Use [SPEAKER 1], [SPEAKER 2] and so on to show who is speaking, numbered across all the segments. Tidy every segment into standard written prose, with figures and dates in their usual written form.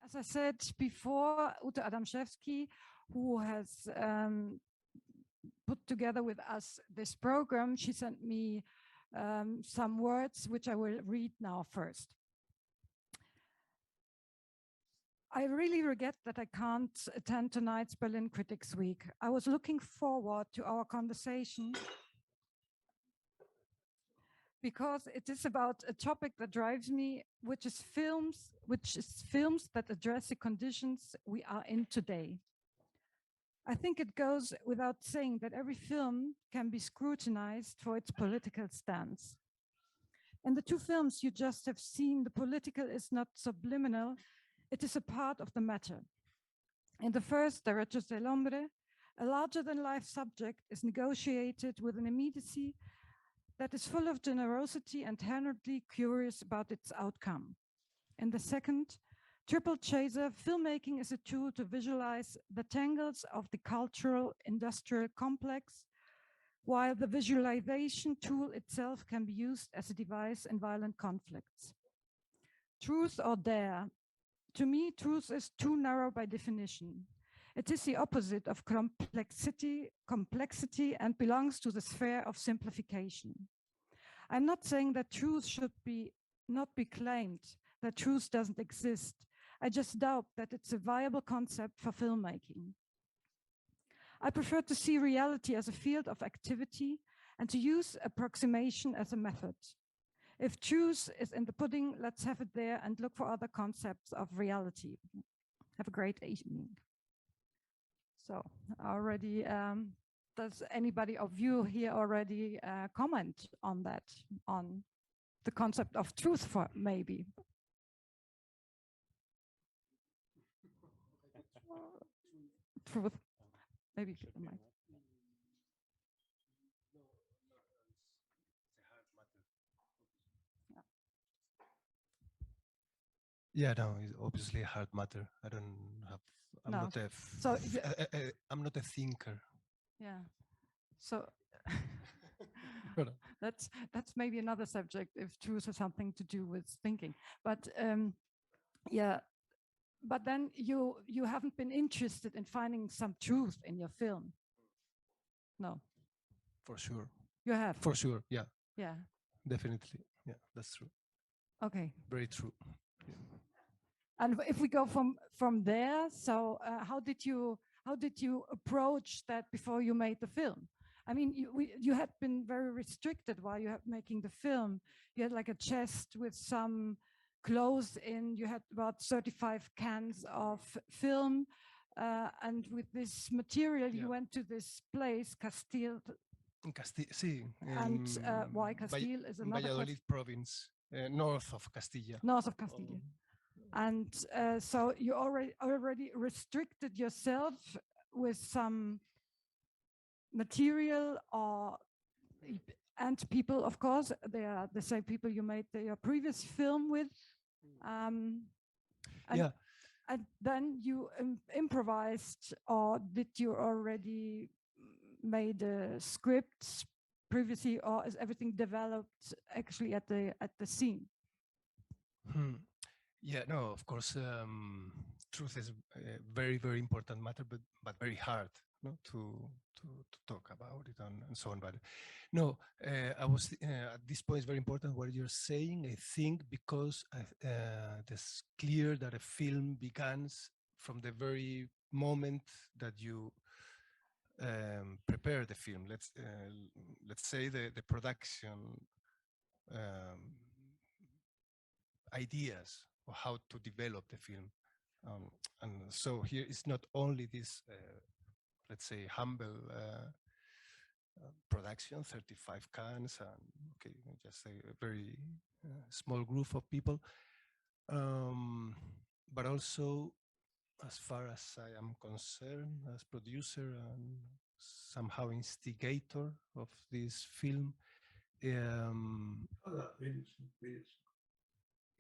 [SPEAKER 1] As I said before, Adamczewski, who has put together with us this program, she sent me some words which I will read now first. I really regret that I can't attend tonight's Berlin Critics Week. I was looking forward to our conversation because it is about a topic that drives me, which is films that address the conditions we are in today. I think it goes without saying that every film can be scrutinized for its political stance. In the two films you just have seen, the political is not subliminal, it is a part of the matter. In the first, Derecho del Hombre, a larger-than-life subject is negotiated with an immediacy that is full of generosity and inherently curious about its outcome. In the second, Triple Chaser, filmmaking is a tool to visualize the tangles of the cultural industrial complex, while the visualization tool itself can be used as a device in violent conflicts. Truth or dare? To me, truth is too narrow by definition. It is the opposite of complexity and belongs to the sphere of simplification. I'm not saying that truth should not be claimed, that truth doesn't exist. I just doubt that it's a viable concept for filmmaking. I prefer to see reality as a field of activity and to use approximation as a method. If truth is in the pudding, let's have it there and look for other concepts of reality. Have a great evening. So already, does anybody of you here already comment on that, on the concept of truth for maybe? Truth, maybe.
[SPEAKER 2] Yeah, no, it's obviously a hard matter. I don't have, I'm not a thinker.
[SPEAKER 1] Yeah, so that's maybe another subject if truth has something to do with thinking. But yeah, but then you haven't been interested in finding some truth in your film. No.
[SPEAKER 2] For sure.
[SPEAKER 1] You have.
[SPEAKER 2] For sure, yeah.
[SPEAKER 1] Yeah.
[SPEAKER 2] Definitely, yeah, that's true.
[SPEAKER 1] Okay.
[SPEAKER 2] Very true. Yeah.
[SPEAKER 1] And if we go from there, so how did you approach that before you made the film? I mean, you had been very restricted while you were making the film. You had like a chest with some clothes in. You had about 35 cans of film, and with this material, you went to this place, Castile.
[SPEAKER 2] Sí.
[SPEAKER 1] And why Castile is another
[SPEAKER 2] Valladolid province, north of Castilla.
[SPEAKER 1] North of Castilla. And so you already restricted yourself with some material and people, of course, they are the same people you made your previous film with. And then you improvised, or did you already made a script previously, or is everything developed actually at the scene?
[SPEAKER 2] Yeah, no, of course, truth is a very, very important matter, but very hard, no, to talk about it and so on. But no, I was at this point, it's very important what you're saying, I think, because it's clear that a film begins from the very moment that you prepare the film. Let's say the production ideas of how to develop the film, and so here it's not only this, let's say, humble production, 35 cans, and okay, just a very small group of people, but also, as far as I am concerned, as producer and somehow instigator of this film,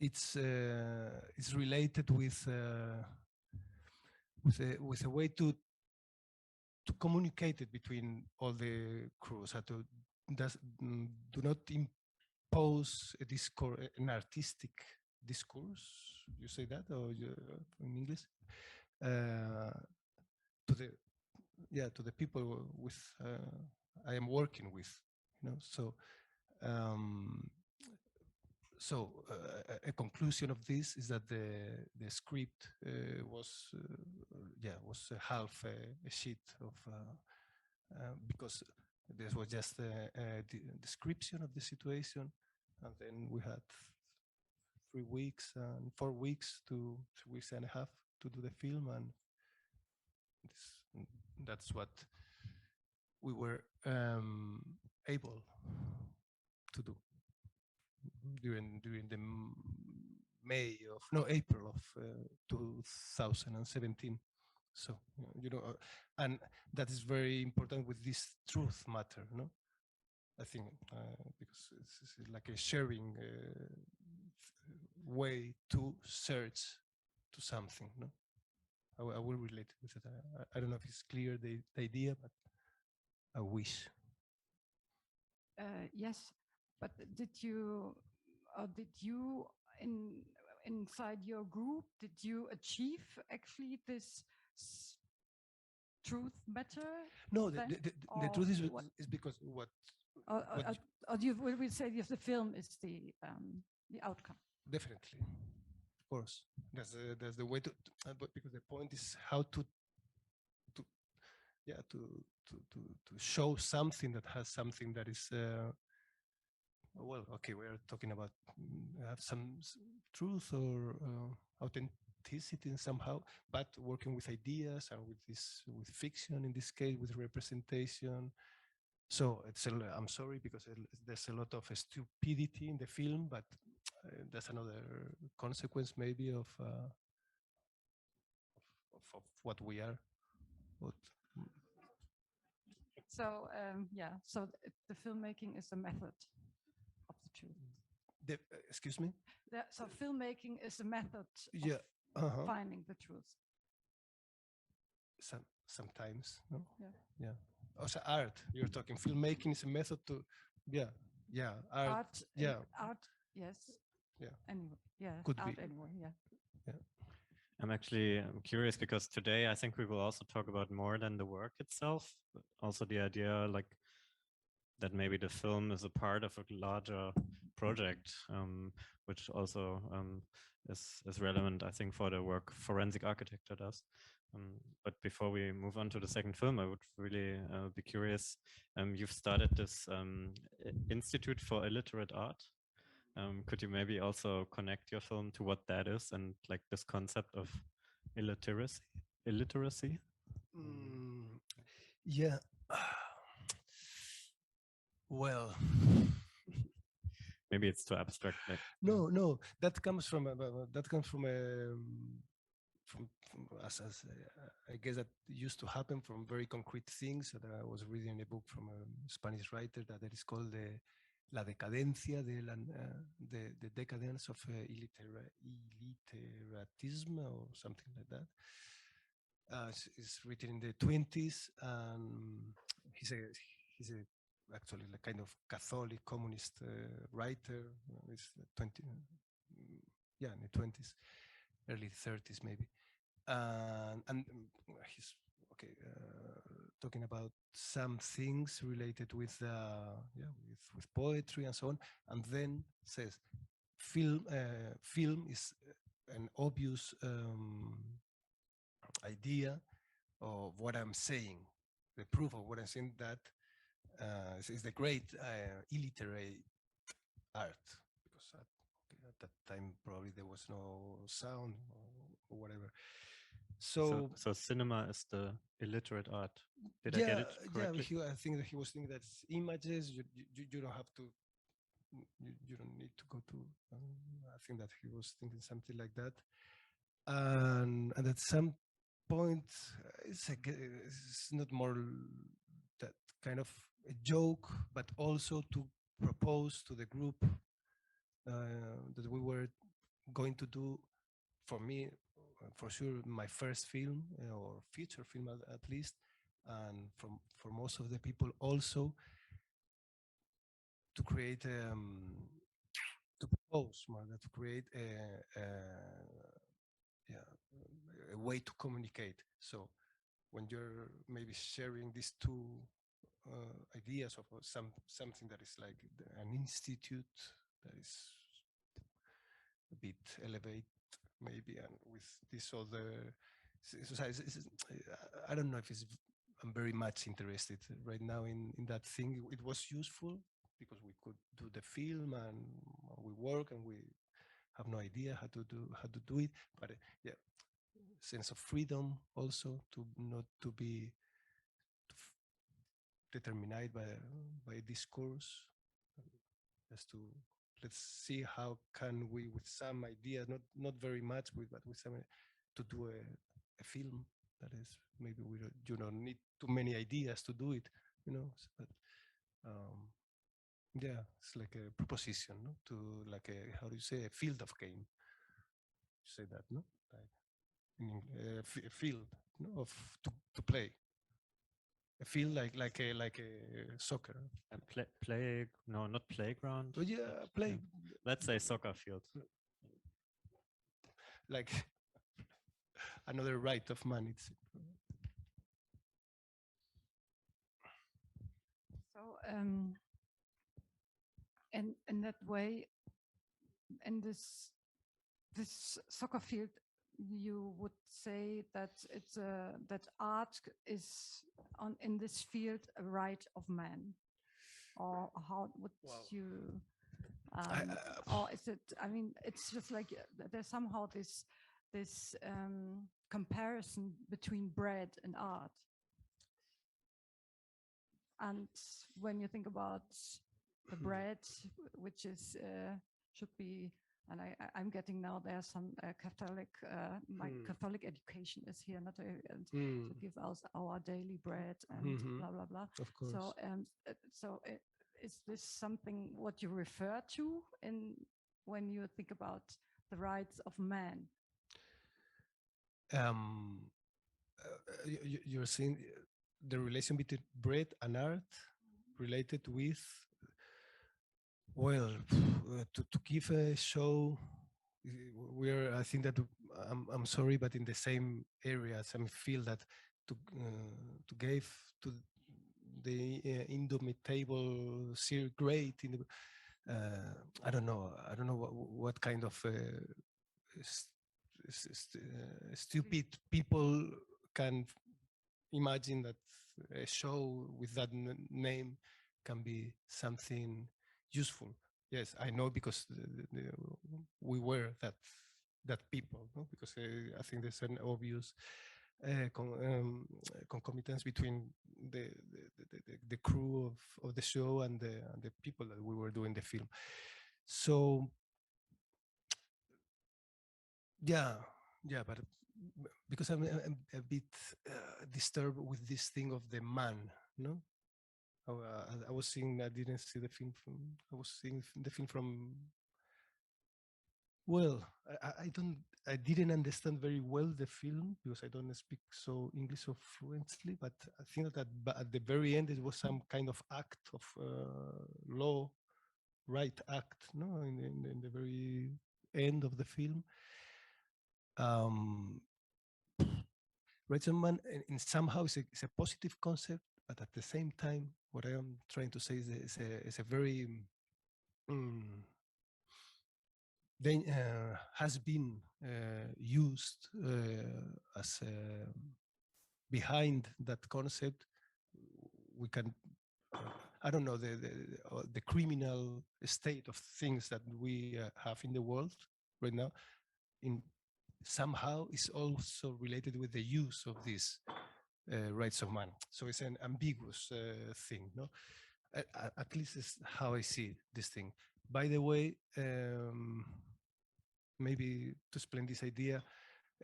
[SPEAKER 2] it's related with a way to communicate it between all the crews, to do not impose a discourse, an artistic discourse, you say that, or in English, to the people with I am working with, so a conclusion of this is that the script was half a sheet of because this was just a description of the situation, and then we had 3 weeks and 4 weeks to 3 weeks and a half to do the film, and that's what we were able to do during the April of 2017. So and that is very important with this truth matter, no? I think because it's like a sharing way to search to something, no? I will relate with it. I don't know if it's clear the idea, but I wish.
[SPEAKER 1] Yes, but did you inside your group, did you achieve actually this truth matter?
[SPEAKER 2] No, the truth is because what
[SPEAKER 1] will we say if the film is the outcome?
[SPEAKER 2] Definitely, of course. That's the way to but because the point is how to show something that has something that is well, okay, we are talking about have some truth or authenticity somehow, but working with ideas and with fiction in this case, with representation. So I'm sorry because there's a lot of stupidity in the film, but that's another consequence maybe of what we are.
[SPEAKER 1] So so the filmmaking is a method of the truth.
[SPEAKER 2] Excuse me?
[SPEAKER 1] So filmmaking is a method of finding the truth.
[SPEAKER 2] Sometimes, no? Yeah. Also art, you're talking filmmaking is a method to art,
[SPEAKER 1] yes.
[SPEAKER 2] Yeah.
[SPEAKER 1] Anyway,
[SPEAKER 2] could
[SPEAKER 1] art
[SPEAKER 2] be.
[SPEAKER 1] anyway, yeah.
[SPEAKER 3] I'm curious because today I think we will also talk about more than the work itself, but also the idea like that maybe the film is a part of a larger project, which also is relevant, I think, for the work forensic architecture does. But before we move on to the second film, I would really be curious. You've started this Institute for Illiterate Art. Could you maybe also connect your film to what that is and like this concept of illiteracy?
[SPEAKER 2] Yeah. Well,
[SPEAKER 3] maybe it's too abstract.
[SPEAKER 2] No, that comes from as I guess that used to happen from very concrete things that I was reading a book from a Spanish writer that is called La decadencia the decadence of illiteratism or something like that. It's written in the 20s, and he's actually a kind of Catholic communist writer. It's in the 20s, early 30s maybe, and he's talking about some things related with poetry and so on, and then says film is an obvious idea of what I'm saying, the proof of what I'm saying, that is the great illiterate art, because at that time probably there was no sound or whatever. So
[SPEAKER 3] cinema is the illiterate art. Did I get it correctly?
[SPEAKER 2] I think that he was thinking that images, you don't have to, you don't need to go to, I think that he was thinking something like that. And at some point, it's not more that kind of a joke, but also to propose to the group that we were going to do, for me, for sure, my first film or feature film at least, and for most of the people also, to create to propose more, to create a way to communicate. So when you're maybe sharing these two ideas of something that is like an institute that is a bit elevate maybe, and with this other, I don't know if I'm very much interested right now in that thing. It was useful because we could do the film and we work and we have no idea how to do it, but yeah, sense of freedom also to not to be determined by discourse, just to let's see how can we with some idea, not very much but with some to do a film that is maybe we don't need too many ideas to do it, but yeah, it's like a proposition, no? To like a, how do you say, a field of game, you say that, no, like a field, no, of to play. I feel like a soccer.
[SPEAKER 3] And play, no, not playground.
[SPEAKER 2] Oh yeah, play.
[SPEAKER 3] Yeah. Let's say soccer field.
[SPEAKER 2] Like another right of man. It's
[SPEAKER 1] So in that way, in this soccer field, you would say that it's that art is in this field a right of man, or how would you? Or is it? I mean, it's just like there's somehow this comparison between bread and art. And when you think about the bread, which is should be, and I'm getting now there's some Catholic, my Catholic education is here, not to give us our daily bread and blah blah blah.
[SPEAKER 2] Of course.
[SPEAKER 1] So is this something what you refer to when you think about the rights of man?
[SPEAKER 2] You're saying the relation between bread and art related with, well, to give a show, we're, I think that I'm sorry, but in the same areas. I feel that to give to the indomitable great in the, I don't know what kind of stupid people can imagine that a show with that name can be something useful. Yes, I know, because we were that people, no? Because I think there's an obvious concomitance between the crew of the show and the people that we were doing the film. So yeah, but because I'm a bit disturbed with this thing of the man, no? I was seeing, I didn't see the film from, I was seeing the film from, well, I didn't understand very well the film because I don't speak so English so fluently, but I think that at the very end it was some kind of act of law, right act, no, in the very end of the film. Right, man, in somehow it's a positive concept, but at the same time, what I am trying to say is a very has been used as behind that concept. We can, I don't know, the criminal state of things that we have in the world right now, in somehow is also related with the use of these rights of man. So it's an ambiguous thing, no? At least it's how I see this thing. By the way, maybe to explain this idea,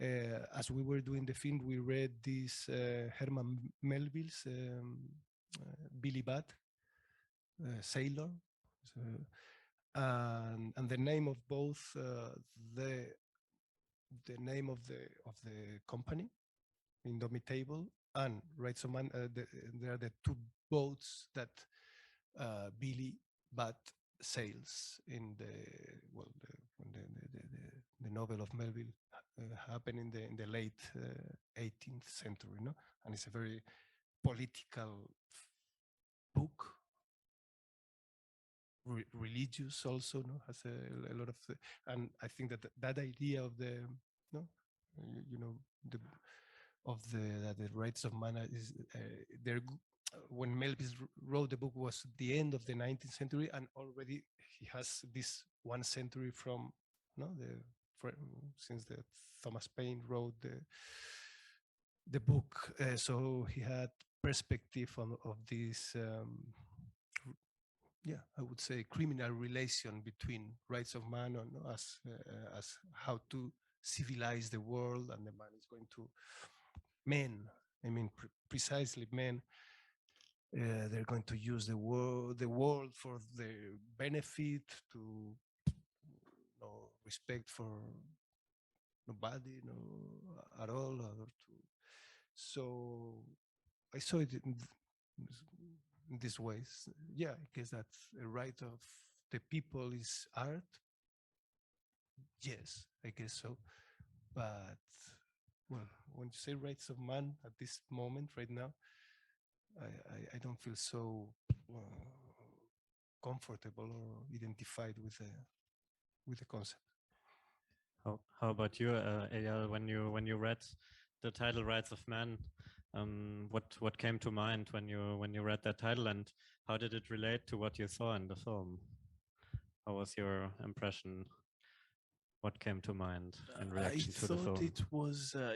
[SPEAKER 2] as we were doing the film, we read this Herman Melville's Billy Budd, Sailor, and the name of both the name of the company, Indomitable and Rights of Man, they are the two boats that Billy Budd sales in the novel of Melville happened in the late 18th century, no? And it's a very political book, religious also, no? Has a lot of, and I think that idea of the, no, that the rights of man is there. When Melville wrote the book was the end of the 19th century, and already he has this 1 century from since the Thomas Paine wrote the book. So he had perspective of this, I would say criminal relation between rights of man and as how to civilize the world, and the man is going to men. I mean, precisely men. They're going to use the world for their benefit, to respect for nobody, at all. So I saw it in these ways. Yeah, I guess that's a right of the people is art. Yes, I guess so. But well, when you say rights of man at this moment, right now, I don't feel so comfortable or identified with the concept.
[SPEAKER 3] How about you, Eyal? When you read the title "Rights of Man," what came to mind when you read that title, and how did it relate to what you saw in the film? How was your impression? What came to mind in reaction to the film?
[SPEAKER 4] I thought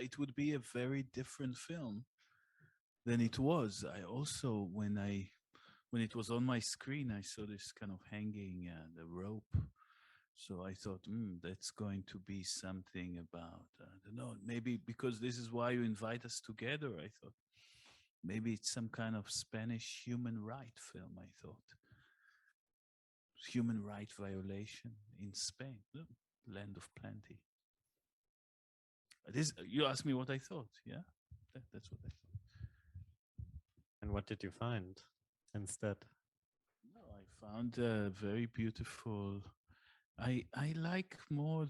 [SPEAKER 4] it would be a very different film than it was. I also, when it was on my screen, I saw this kind of hanging the rope. So I thought, that's going to be something about, I don't know, maybe because this is why you invite us together. I thought maybe it's some kind of Spanish human right film. I thought human right violation in Spain, land of plenty. You asked me what I thought. Yeah, that's what I thought.
[SPEAKER 3] And what did you find instead?
[SPEAKER 4] No, I found very beautiful. I like more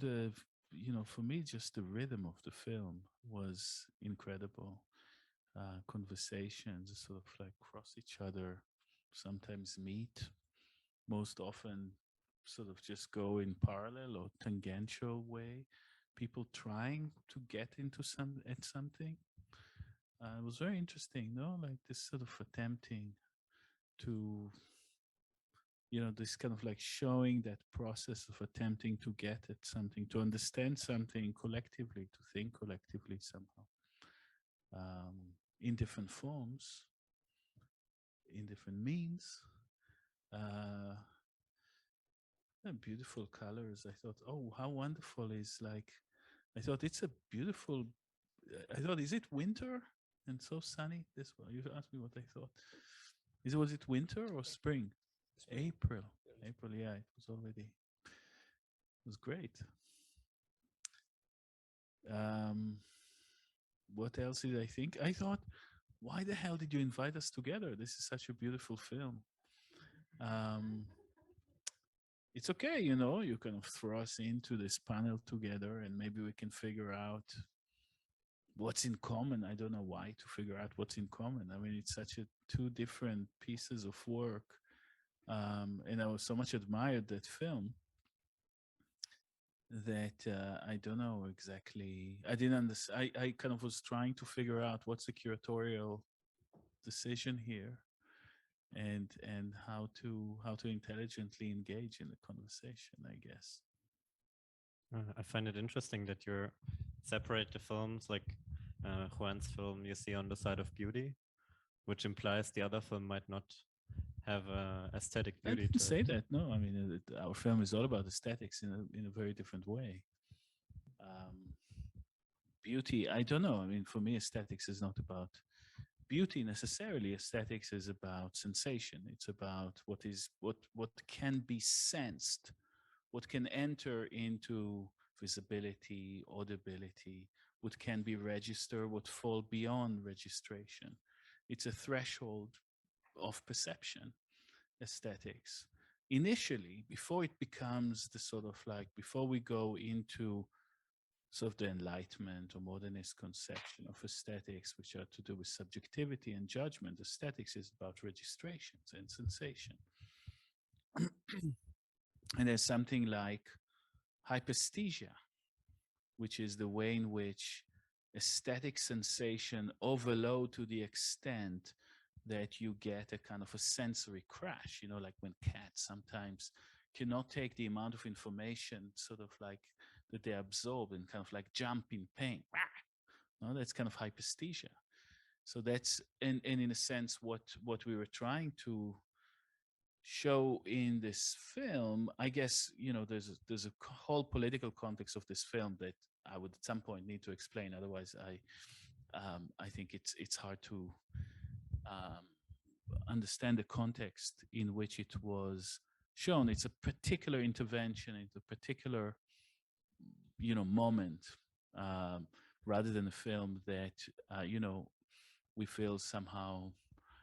[SPEAKER 4] for me, just the rhythm of the film was incredible. Conversations sort of like cross each other, sometimes meet, most often sort of just go in parallel or tangential way. People trying to get into something. It was very interesting, no? Like this sort of attempting to, this kind of like showing that process of attempting to get at something, to understand something collectively, to think collectively somehow, in different forms, in different means. Beautiful colors. I thought, oh, how wonderful is like, I thought it's a beautiful, I thought, is it winter and so sunny? This one, you asked me what I thought. Was it winter or spring? April, yeah, it was great. What else did I think? I thought, why the hell did you invite us together? This is such a beautiful film. It's okay, you kind of throw us into this panel together and maybe we can figure out what's in common. I don't know why to figure out what's in common. I mean, it's such two different pieces of work. And I was so much admired that film that I don't know exactly. I didn't understand. I kind of was trying to figure out what's the curatorial decision here, and how to intelligently engage in the conversation, I guess.
[SPEAKER 3] I find it interesting that you separate the films, like Juan's film you see on the side of beauty, which implies the other film might not have aesthetic beauty.
[SPEAKER 4] I didn't say that. No, I mean, our film is all about aesthetics in a very different way. Beauty, I don't know. I mean, for me, aesthetics is not about beauty necessarily. Aesthetics is about sensation. It's about what can be sensed, what can enter into visibility, audibility, what can be registered, what fall beyond registration. It's a threshold of perception, aesthetics. initially, before it becomes the sort of like, before we go into sort of the Enlightenment or modernist conception of aesthetics, which are to do with subjectivity and judgment, aesthetics is about registrations and sensation. And there's something like hyperesthesia, which is the way in which aesthetic sensation overload to the extent that you get a kind of a sensory crash, you know, like when cats sometimes cannot take the amount of information sort of like that they absorb and kind of like jump in pain. No, that's kind of hyperesthesia. So that's, and in a sense, what we were trying to show in this film, I guess, you know, there's a whole political context of this film that I would at some point need to explain. Otherwise, I think it's hard to understand the context in which it was shown. It's a particular intervention, it's a particular, you know, moment, rather than a film that, you know, we feel somehow,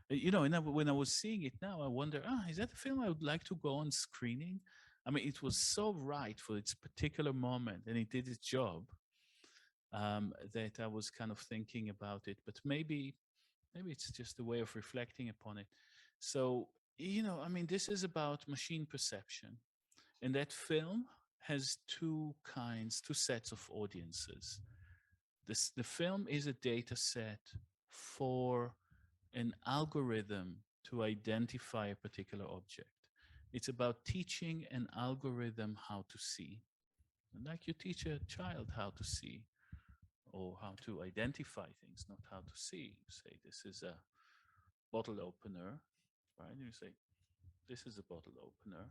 [SPEAKER 4] you know, and when I was seeing it now, I wonder, is that a film I would like to go on screening? I mean, it was so right for its particular moment, and it did its job, that I was kind of thinking about it. But maybe it's just a way of reflecting upon it. So, you know, I mean, this is about machine perception, and that film has two sets of audiences. The film is a data set for an algorithm to identify a particular object. It's about teaching an algorithm how to see. Like you teach a child how to see or how to identify things, not how to see. You say, this is a bottle opener, right? And you say, this is a bottle opener.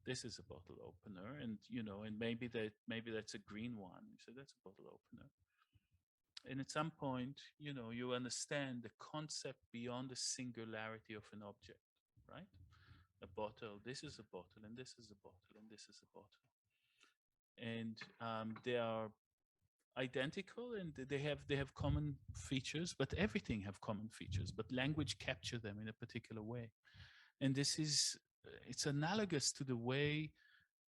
[SPEAKER 4] This is a bottle opener. And, you know, and maybe that's a green one. You say, that's a bottle opener. And at some point, you know, you understand the concept beyond the singularity of an object, right? A bottle, this is a bottle, and this is a bottle, and this is a bottle. And they are identical, and they have common features, but everything have common features, but language capture them in a particular way. And it's analogous to the way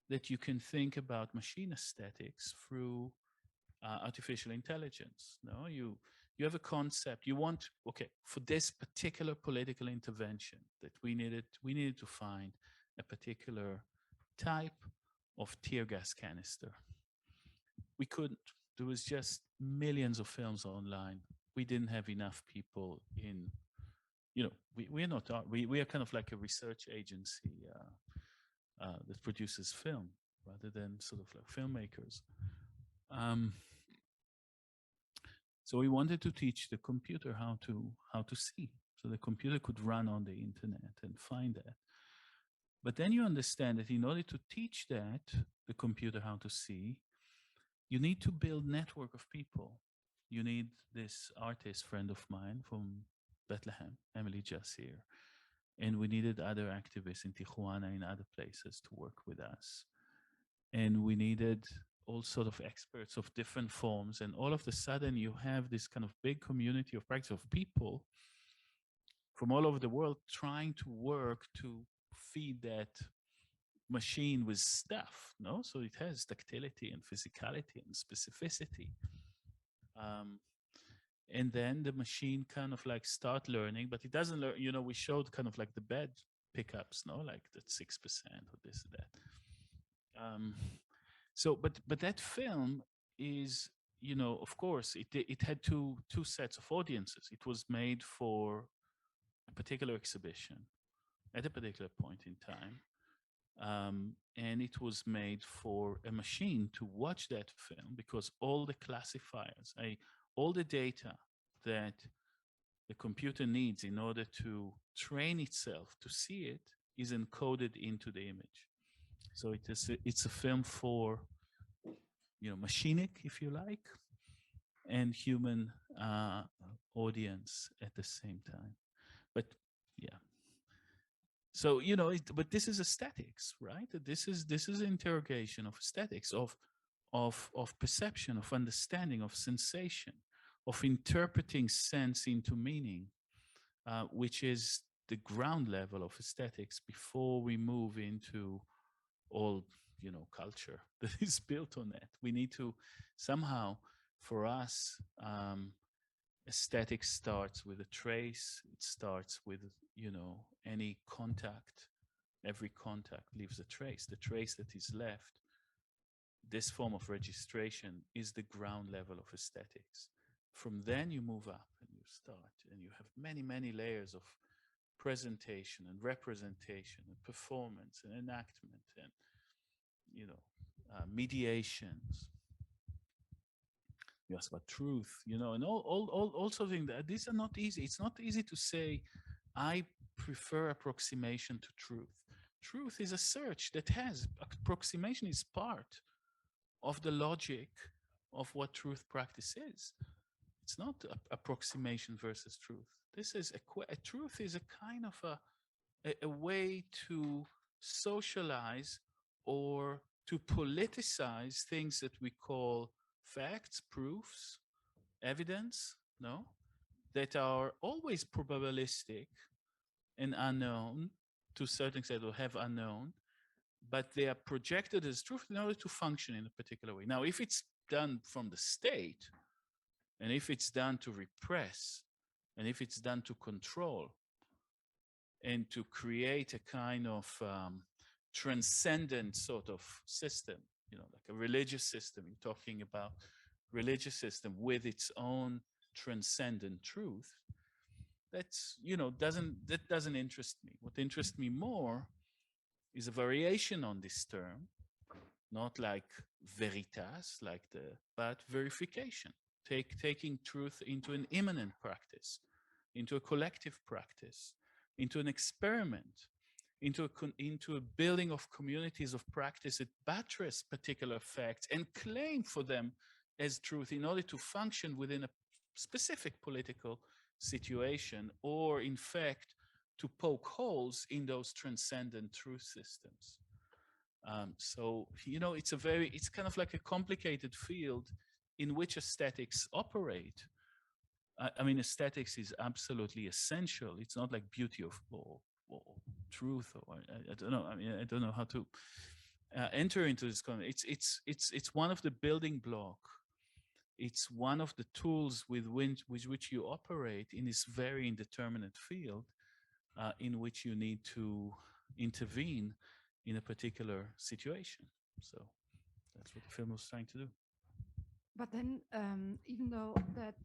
[SPEAKER 4] that you can think about machine aesthetics through artificial intelligence. No, you have a concept. You want, okay, for this particular political intervention that we needed to find a particular type of tear gas canister. We couldn't. There was just millions of films online. We didn't have enough people in, you know, we are kind of like a research agency that produces film rather than sort of like filmmakers. So we wanted to teach the computer how to see, so the computer could run on the internet and find that. But then you understand that in order to teach that, the computer how to see, you need to build network of people. You need this artist friend of mine from Bethlehem, Emily Jassir, and we needed other activists in Tijuana and other places to work with us. And we needed all sort of experts of different forms, and all of a sudden you have this kind of big community of practice of people from all over the world trying to work to feed that machine with stuff, no? So it has tactility and physicality and specificity. And then the machine kind of like start learning, but it doesn't learn, you know, we showed kind of like the bad pickups, no? Like that 6% or this or that. So, but that film is, you know, of course, it had two sets of audiences. It was made for a particular exhibition at a particular point in time, and it was made for a machine to watch that film because all the classifiers, all the data that the computer needs in order to train itself to see it is encoded into the image. So it's a film for, you know, machinic, if you like, and human audience at the same time. But yeah. So, you know, but this is aesthetics, right? This is interrogation of aesthetics, of perception, of understanding, of sensation, of interpreting sense into meaning, which is the ground level of aesthetics before we move into all, culture that is built on that. We need to somehow, for us, aesthetics starts with a trace. It starts with, any contact. Every contact leaves a trace. The trace that is left, this form of registration, is the ground level of aesthetics. From then you move up and you start, and you have many, many layers of presentation and representation and performance and enactment and, mediations. You ask about truth, and all sort of things. These are not easy. It's not easy to say, I prefer approximation to truth. Truth is a search that has, approximation is part of the logic of what truth practice is. It's not approximation versus truth. This is a truth is a kind of a way to socialize or to politicize things that we call facts, proofs, evidence, that are always probabilistic and unknown to a certain extent, or have unknown, but they are projected as truth in order to function in a particular way. Now, if it's done from the state, and if it's done to repress, and if it's done to control, and to create a kind of transcendent sort of system, like a religious system, you're talking about religious system with its own transcendent truth, that's, that doesn't interest me. What interests me more is a variation on this term, not like veritas, but verification, taking truth into an immanent practice, into a collective practice, into an experiment, into a building of communities of practice that buttress particular facts and claim for them as truth in order to function within a specific political situation, or in fact to poke holes in those transcendent truth systems. So, it's kind of like a complicated field in which aesthetics operate. I mean, aesthetics is absolutely essential. It's not like beauty of or truth, or I don't know. I mean, I don't know how to enter into this concept. It's one of the building block. It's one of the tools with which you operate in this very indeterminate field, in which you need to intervene in a particular situation. So that's what the film was trying to do.
[SPEAKER 1] But then, even though that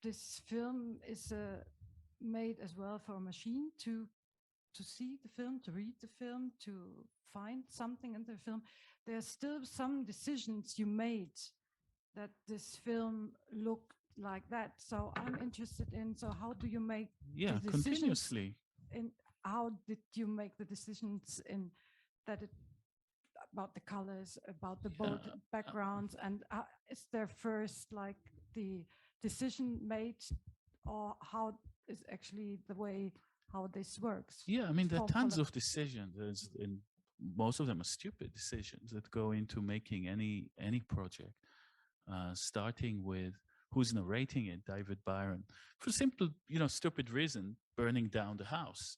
[SPEAKER 1] this film is made as well for a machine to see the film, to read the film, to find something in the film, there's still some decisions you made that this film looked like that. So I'm interested in, so how do you make the decisions
[SPEAKER 4] continuously?
[SPEAKER 1] And how did you make the decisions in that about the colors, about the bold backgrounds, and is there first like the decision made, or how is actually the way how this works?
[SPEAKER 4] Yeah, I mean, there are tons of decisions, and most of them are stupid decisions that go into making any project, starting with who's narrating it, David Byron, for simple, stupid reason, burning down the house.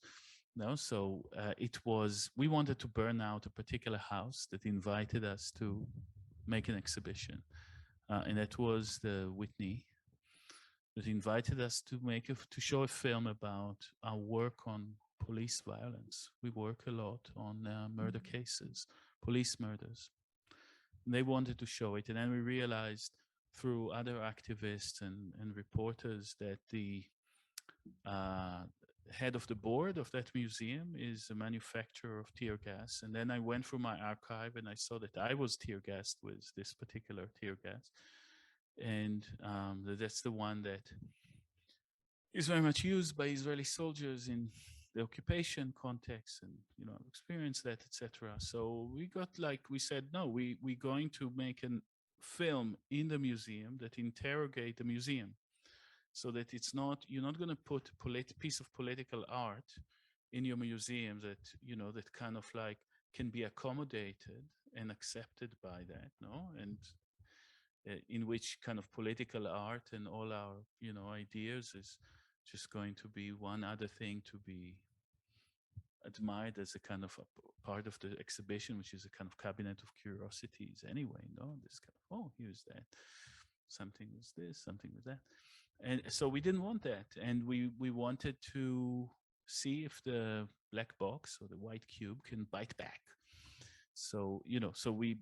[SPEAKER 4] So we wanted to burn out a particular house that invited us to make an exhibition, and that was the Whitney, that invited us to show a film about our work on police violence. We work a lot on murder cases, police murders. And they wanted to show it, and then we realized through other activists and reporters that the head of the board of that museum is a manufacturer of tear gas. And then I went through my archive and I saw that I was tear gassed with this particular tear gas. And that's the one that is very much used by Israeli soldiers in the occupation context, and I've experienced that, etc. So we said, no, we're going to make a film in the museum that interrogate the museum, so that you're not going to put a piece of political art in your museum that that kind of like can be accommodated and accepted by that, and in which kind of political art and all our ideas is just going to be one other thing to be admired as a kind of a part of the exhibition, which is a kind of cabinet of curiosities anyway, no? This kind of, oh, here's that. Something was this, something was that. And so we didn't want that. And we wanted to see if the black box or the white cube can bite back. So, you know, so we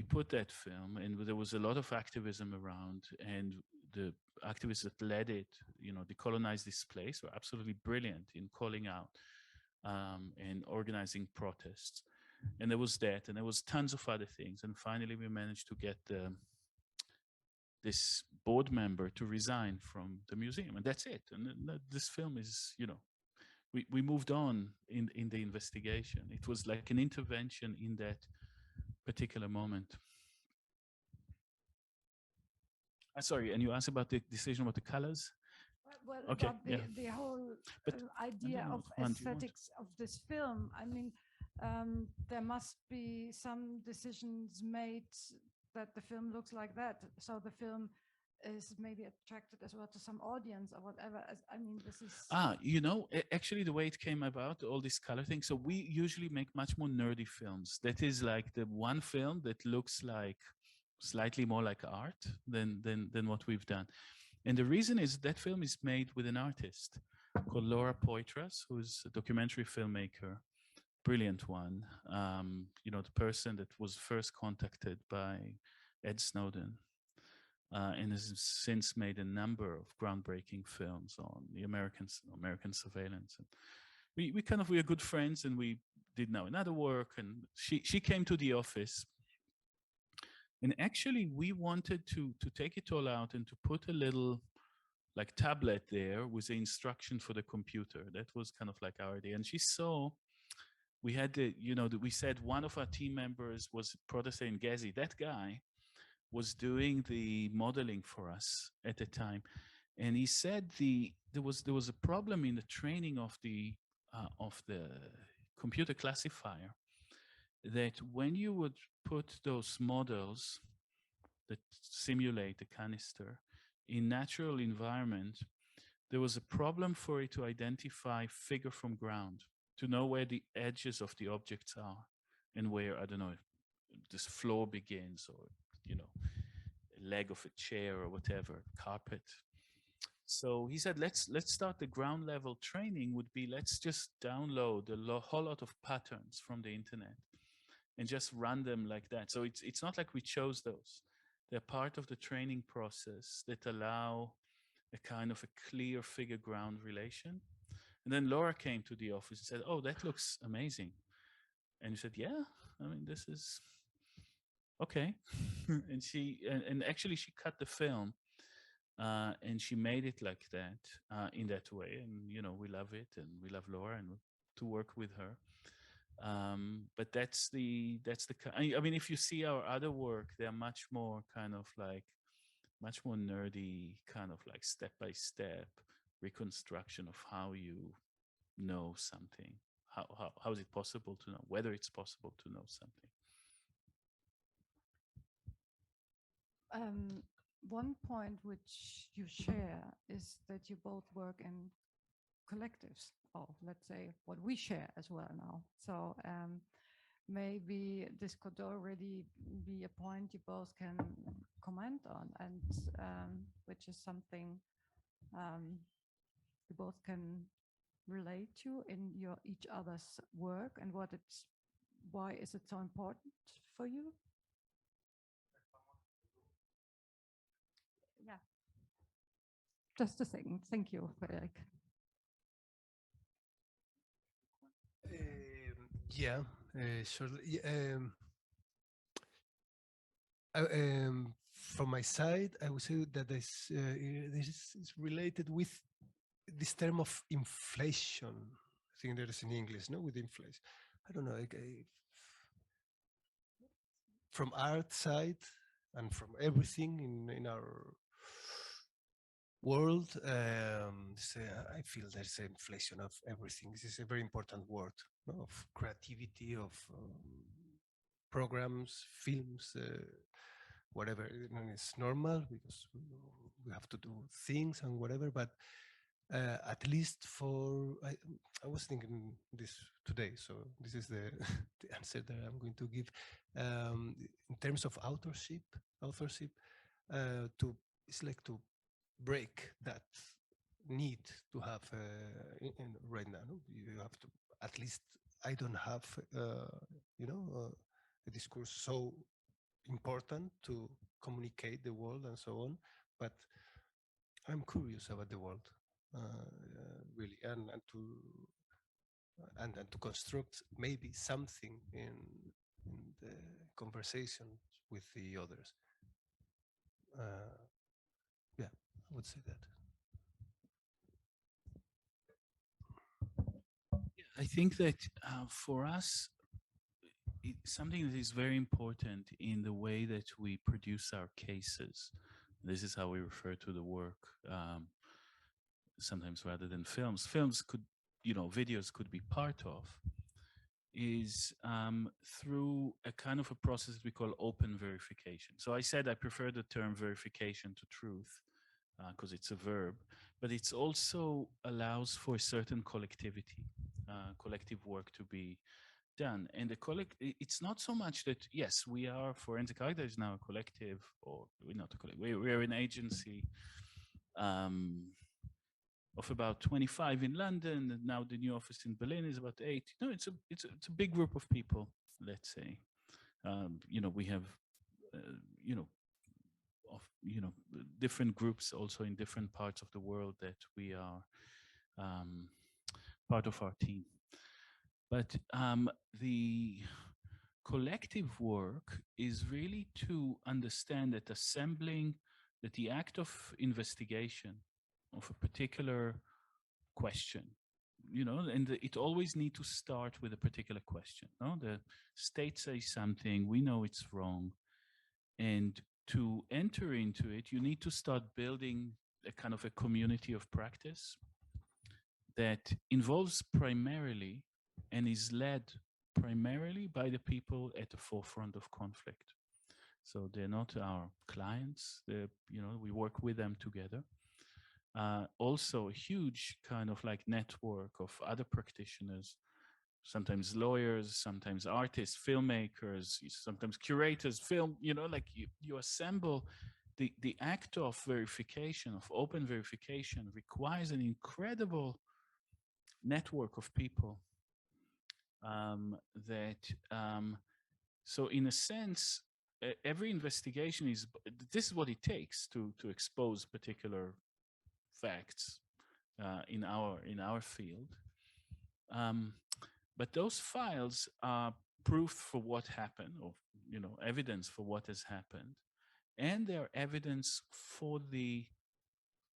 [SPEAKER 4] put that film, and there was a lot of activism around, and the activists that led it, you know, decolonize this place, were absolutely brilliant in calling out and organizing protests. And there was that, and there was tons of other things. And finally, we managed to get this board member to resign from the museum, and that's it. And this film is, you know, we moved on in the investigation. It was like an intervention in that particular moment. Sorry, and you asked about the decision about the colors?
[SPEAKER 1] Well,
[SPEAKER 4] Okay,
[SPEAKER 1] about the whole
[SPEAKER 4] But
[SPEAKER 1] idea
[SPEAKER 4] know,
[SPEAKER 1] of
[SPEAKER 4] Juan, do you want?
[SPEAKER 1] aesthetics of this film. I mean, there must be some decisions made that the film looks like that. So the film is maybe attracted as well to some audience or whatever. I mean, this is...
[SPEAKER 4] You know, actually the way it came about, all this color thing. So we usually make much more nerdy films. That is like the one film that looks like slightly more like art than what we've done. And the reason is that film is made with an artist called Laura Poitras, who's a documentary filmmaker, brilliant one. You know, the person that was first contacted by Ed Snowden, and has since made a number of groundbreaking films on the American surveillance. And we are good friends, and we did now another work, and she came to the office. And actually, we wanted to take it all out and to put a little like tablet there with the instruction for the computer. That was kind of like our idea. And she saw, we had the, you know, we said one of our team members was Protestant in Gazi. That guy was doing the modeling for us at the time. And he said there was a problem in the training of the computer classifier, that when you would put those models that simulate the canister in natural environment, there was a problem for it to identify figure from ground, to know where the edges of the objects are and where, I don't know, this floor begins, or, you know, a leg of a chair or whatever, carpet. So he said, let's start the ground level training would be, let's just download a whole lot of patterns from the internet and just run them like that. So it's not like we chose those. They're part of the training process that allow a kind of a clear figure-ground relation. And then Laura came to the office and said, oh, that looks amazing. And we said, yeah, I mean, this is okay. and actually she cut the film and she made it like that, in that way. And, you know, we love it, and we love Laura, and to work with her. But that's the I mean, if you see our other work, they're much more kind of like much more nerdy, kind of like step-by-step reconstruction of how you know something. How is it possible to know, whether it's possible to know something?
[SPEAKER 1] One point which you share is that you both work in collectives, or let's say what we share as well now. So maybe this could already be a point you both can comment on, and which is something you both can relate to in your each other's work, and why is it so important for you? Yeah. Just a second. Thank you, Eric.
[SPEAKER 2] Yeah, surely. From my side, I would say that this is related with this term of inflation. I think there is in English, no, with inflation. I don't know. From art side and from everything in our world, I feel there's an inflation of everything. This is a very important word, no? Of creativity, of programs, films, whatever. And it's normal because we have to do things and whatever, but At least for, I was thinking this today, so this is the, the answer that I'm going to give. In terms of authorship, it's like to break that need to have right now. No? You have to, at least I don't have, a discourse so important to communicate the world and so on, but I'm curious about the world, really, and to construct maybe something in the conversation with the others. Yeah, I would say that.
[SPEAKER 4] I think that for us, something that is very important in the way that we produce our cases. This is how we refer to the work, sometimes rather than films. Films could, videos could be part of, is through a kind of a process we call open verification. So I said I prefer the term verification to truth because it's a verb, but it also allows for a certain collectivity, collective work to be done. And it's not so much that, yes, we are, Forensic Architect is now a collective, or we're not a collective, we're an agency of about 25 in London, and now the new office in Berlin is about 8. It's a big group of people, let's say. We have, different groups also in different parts of the world that we are part of our team. But the collective work is really to understand that that the act of investigation of a particular question, and it always need to start with a particular question. No, the state says something, we know it's wrong, and to enter into it, you need to start building a kind of a community of practice that involves primarily and is led primarily by the people at the forefront of conflict. So they're not our clients. We work with them together. Also a huge kind of like network of other practitioners, sometimes lawyers, sometimes artists, filmmakers, sometimes curators, you assemble. The act of verification, of open verification, requires an incredible network of people so in a sense, every investigation this is what it takes to expose particular facts in our field. But those files are proof for what happened, or evidence for what has happened, and they're evidence for the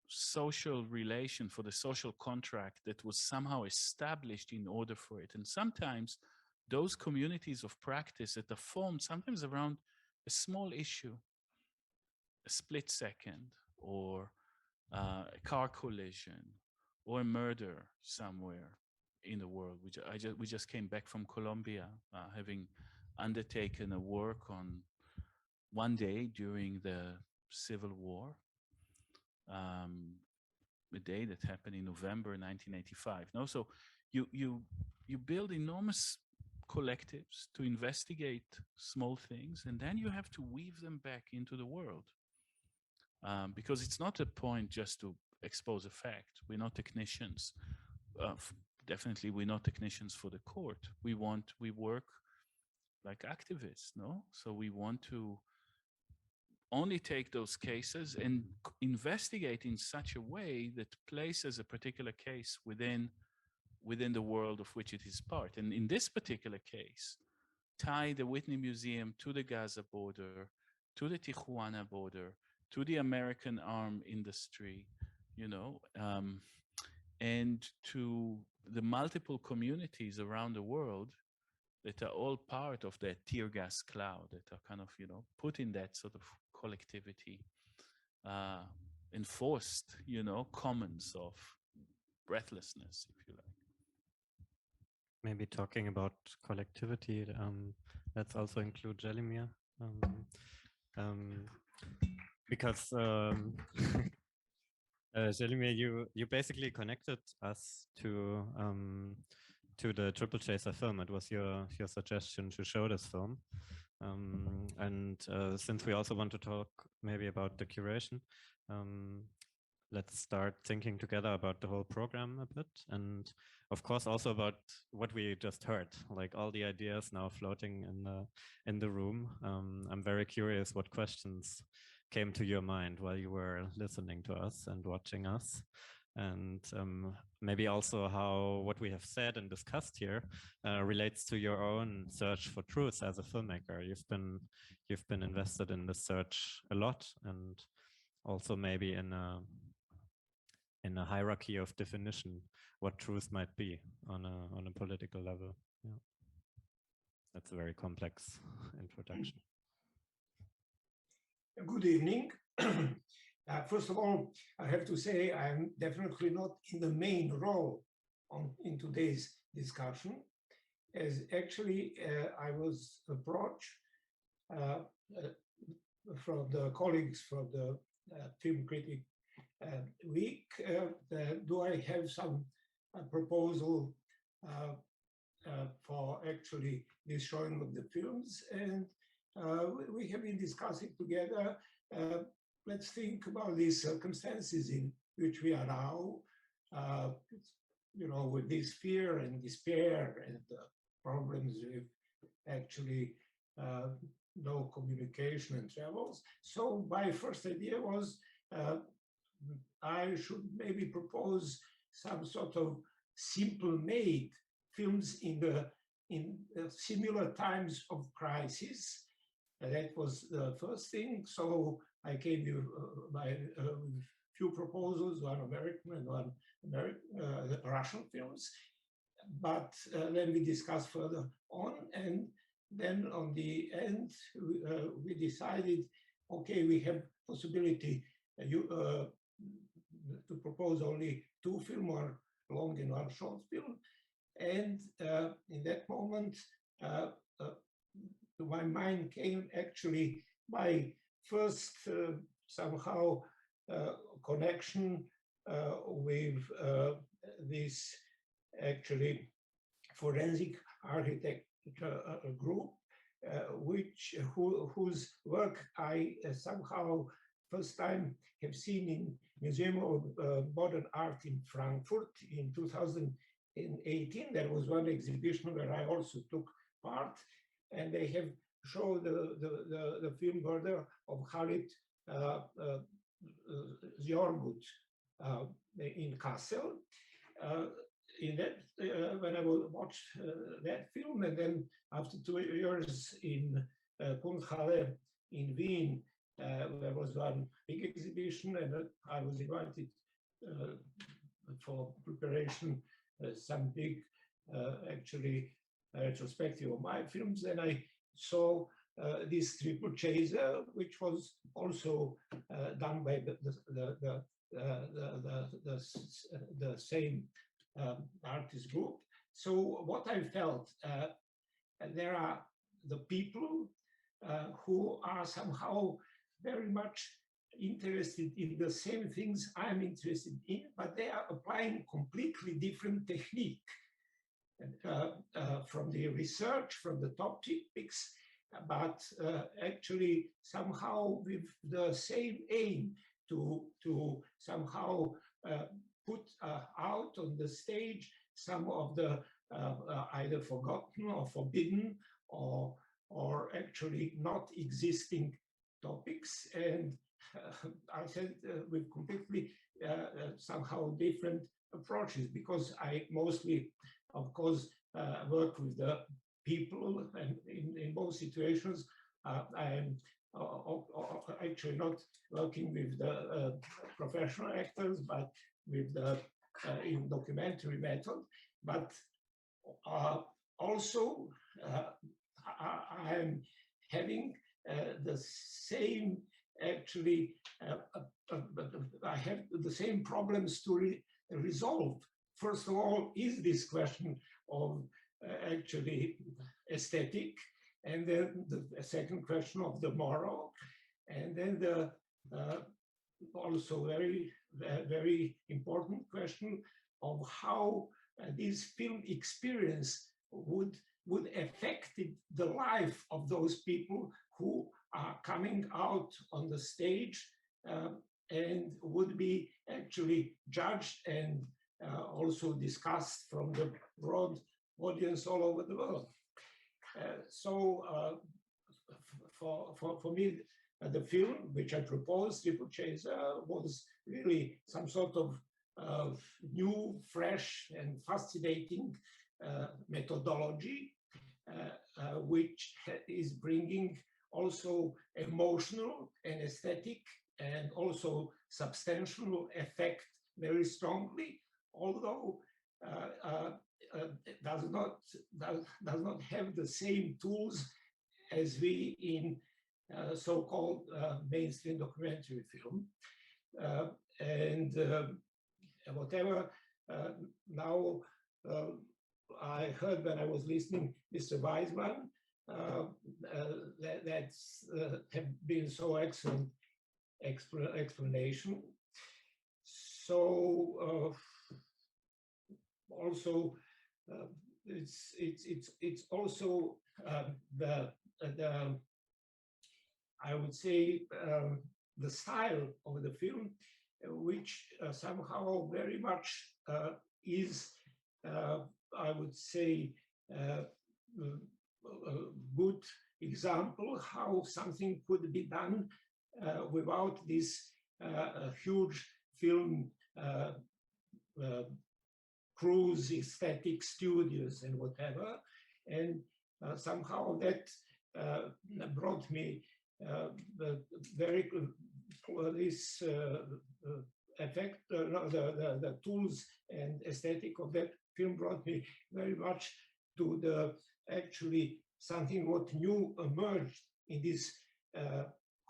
[SPEAKER 4] social relation, for the social contract that was somehow established in order for it. And sometimes those communities of practice that are formed sometimes around a small issue, a split second, or a car collision, or a murder somewhere in the world. We just came back from Colombia, having undertaken a work on one day during the Civil War, a day that happened in November 1985. No, so you build enormous collectives to investigate small things, and then you have to weave them back into the world, because it's not a point just to expose a fact. We're not technicians. Definitely, we're not technicians for the court. We work like activists, no? So we want to only take those cases and investigate in such a way that places a particular case within the world of which it is part. And in this particular case, tie the Whitney Museum to the Gaza border, to the Tijuana border, to the American arm industry, and to the multiple communities around the world that are all part of that tear gas cloud, that are kind of, put in that sort of collectivity, enforced, commons of breathlessness, if you like.
[SPEAKER 3] Maybe talking about collectivity, let's also include Želimir, because Želimir, you basically connected us to the Triple Chaser film. It was your suggestion to show this film. And since we also want to talk maybe about the curation, let's start thinking together about the whole program a bit. And of course, also about what we just heard, like all the ideas now floating in the room. I'm very curious what questions came to your mind while you were listening to us and watching us. And maybe also how what we have said and discussed here relates to your own search for truth as a filmmaker. You've been invested in the search a lot, and also maybe in a hierarchy of definition what truth might be on a political level. Yeah, that's a very complex introduction.
[SPEAKER 5] Good evening. First of all, I have to say I'm definitely not in the main role in today's discussion, as actually I was approached from the colleagues from the Film Critic Week. Do I have some proposal for actually this showing of the films? And we have been discussing together. Let's think about these circumstances in which we are now, you know, with this fear and despair and problems with actually no communication and travels. So my first idea was I should maybe propose some sort of simple made films in similar times of crisis. That was the first thing. So I came with few proposals, one American and one Russian films. But then we discussed further on, and then on the end, we decided, okay, we have possibility to propose only 2 films, one long and one short film. And in that moment, to my mind came actually my first somehow connection with this actually forensic architecture group, whose work I somehow first time have seen in Museum of Modern Art in Frankfurt in 2018. There was one exhibition where I also took part, and they have showed the film Murder of Halit Zyorgut in Kassel. In that, when I watched that film, and then after 2 years in Kunsthalle in Wien, there was one big exhibition, and I was invited for preparation some big actually retrospective of my films, and I saw this Triple Chaser, which was also done by the same artist group. So what I felt, there are the people who are somehow very much interested in the same things I'm interested in, but they are applying completely different technique from the research, from the topics, but actually somehow with the same aim to somehow put out on the stage some of the either forgotten or forbidden or actually not existing topics. And I said with completely somehow different approaches, because I mostly, of course, work with the people, and in both situations, I'm actually not working with the professional actors, but with the in documentary method. But also, I'm having the same, actually, I have the same problems to resolve. First of all, is this question of actually aesthetic, and then the second question of the moral, and then the also very important question of how this film experience would affect the life of those people who are coming out on the stage and would be actually judged and also discussed from the broad audience all over the world. For me, the film which I proposed, Triple Chaser, was really some sort of new, fresh, and fascinating methodology, which is bringing also emotional and aesthetic and also substantial effect very strongly, although it does not have the same tools as we in so-called mainstream documentary film. And whatever now I heard when I was listening Mr. Weizman, that's have been so excellent explanation. So also it's also the I would say the style of the film, which somehow very much is I would say a good example how something could be done without this huge film cruise aesthetic studios and whatever, and somehow that brought me very this effect, the tools and aesthetic of that film brought me very much to the actually something what new emerged in this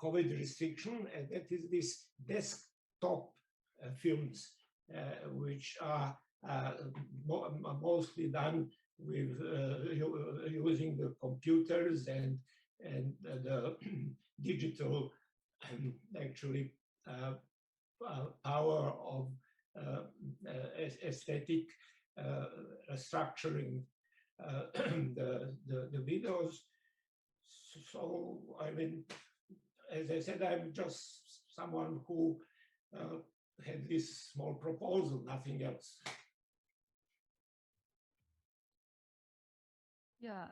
[SPEAKER 5] COVID restriction, and that is this desktop films, which are mostly done with using the computers and the digital actually power of aesthetic structuring the videos. So I mean, as I said, I'm just someone who had this small proposal, nothing else.
[SPEAKER 1] Yeah,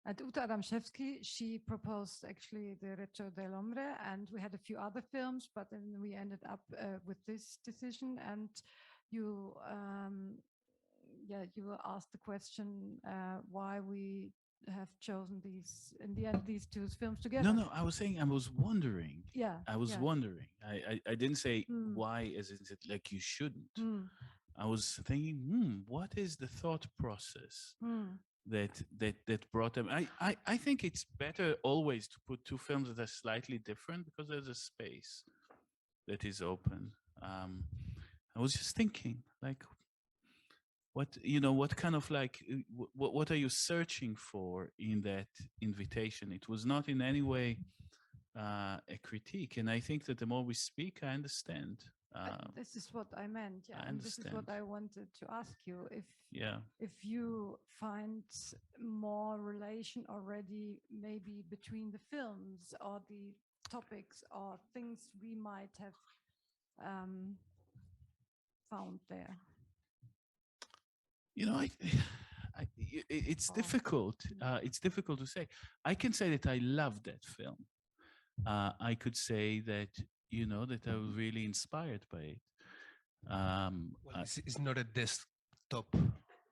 [SPEAKER 1] and Uta Adamczewski, she proposed actually the Reto del Hombre, and we had a few other films, but then we ended up with this decision. And you, you asked the question why we have chosen these in the end these two films together.
[SPEAKER 4] No, I was saying I was wondering.
[SPEAKER 1] Yeah,
[SPEAKER 4] I was wondering. I didn't say why is it like you shouldn't. I was thinking, what is the thought process that brought them? I think it's better always to put two films that are slightly different because there's a space that is open. I was just thinking, like, what kind of like, what are you searching for in that invitation? It was not in any way a critique, and I think that the more we speak, I understand.
[SPEAKER 1] This is what I meant, yeah. And this is what I wanted to ask you, if you find more relation already maybe between the films or the topics or things we might have found there.
[SPEAKER 4] It's difficult. It's difficult to say. I can say that I love that film. I could say that that I was really inspired by it.
[SPEAKER 2] Well, it's not a desktop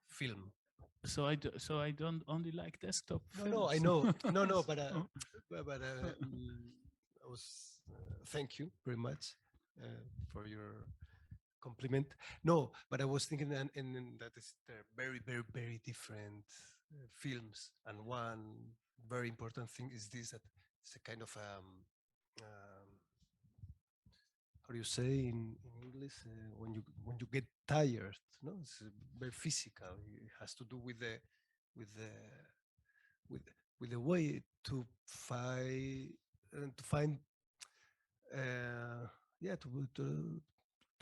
[SPEAKER 2] film.
[SPEAKER 4] So I don't only like desktop films.
[SPEAKER 2] No, I know. No, but I was thank you very much for your compliment. No, but I was thinking that they're very, very, very different films, and one very important thing is this, that it's a kind of how do you say in English, when you get tired, no, it's very physical. It has to do with the way to find yeah, to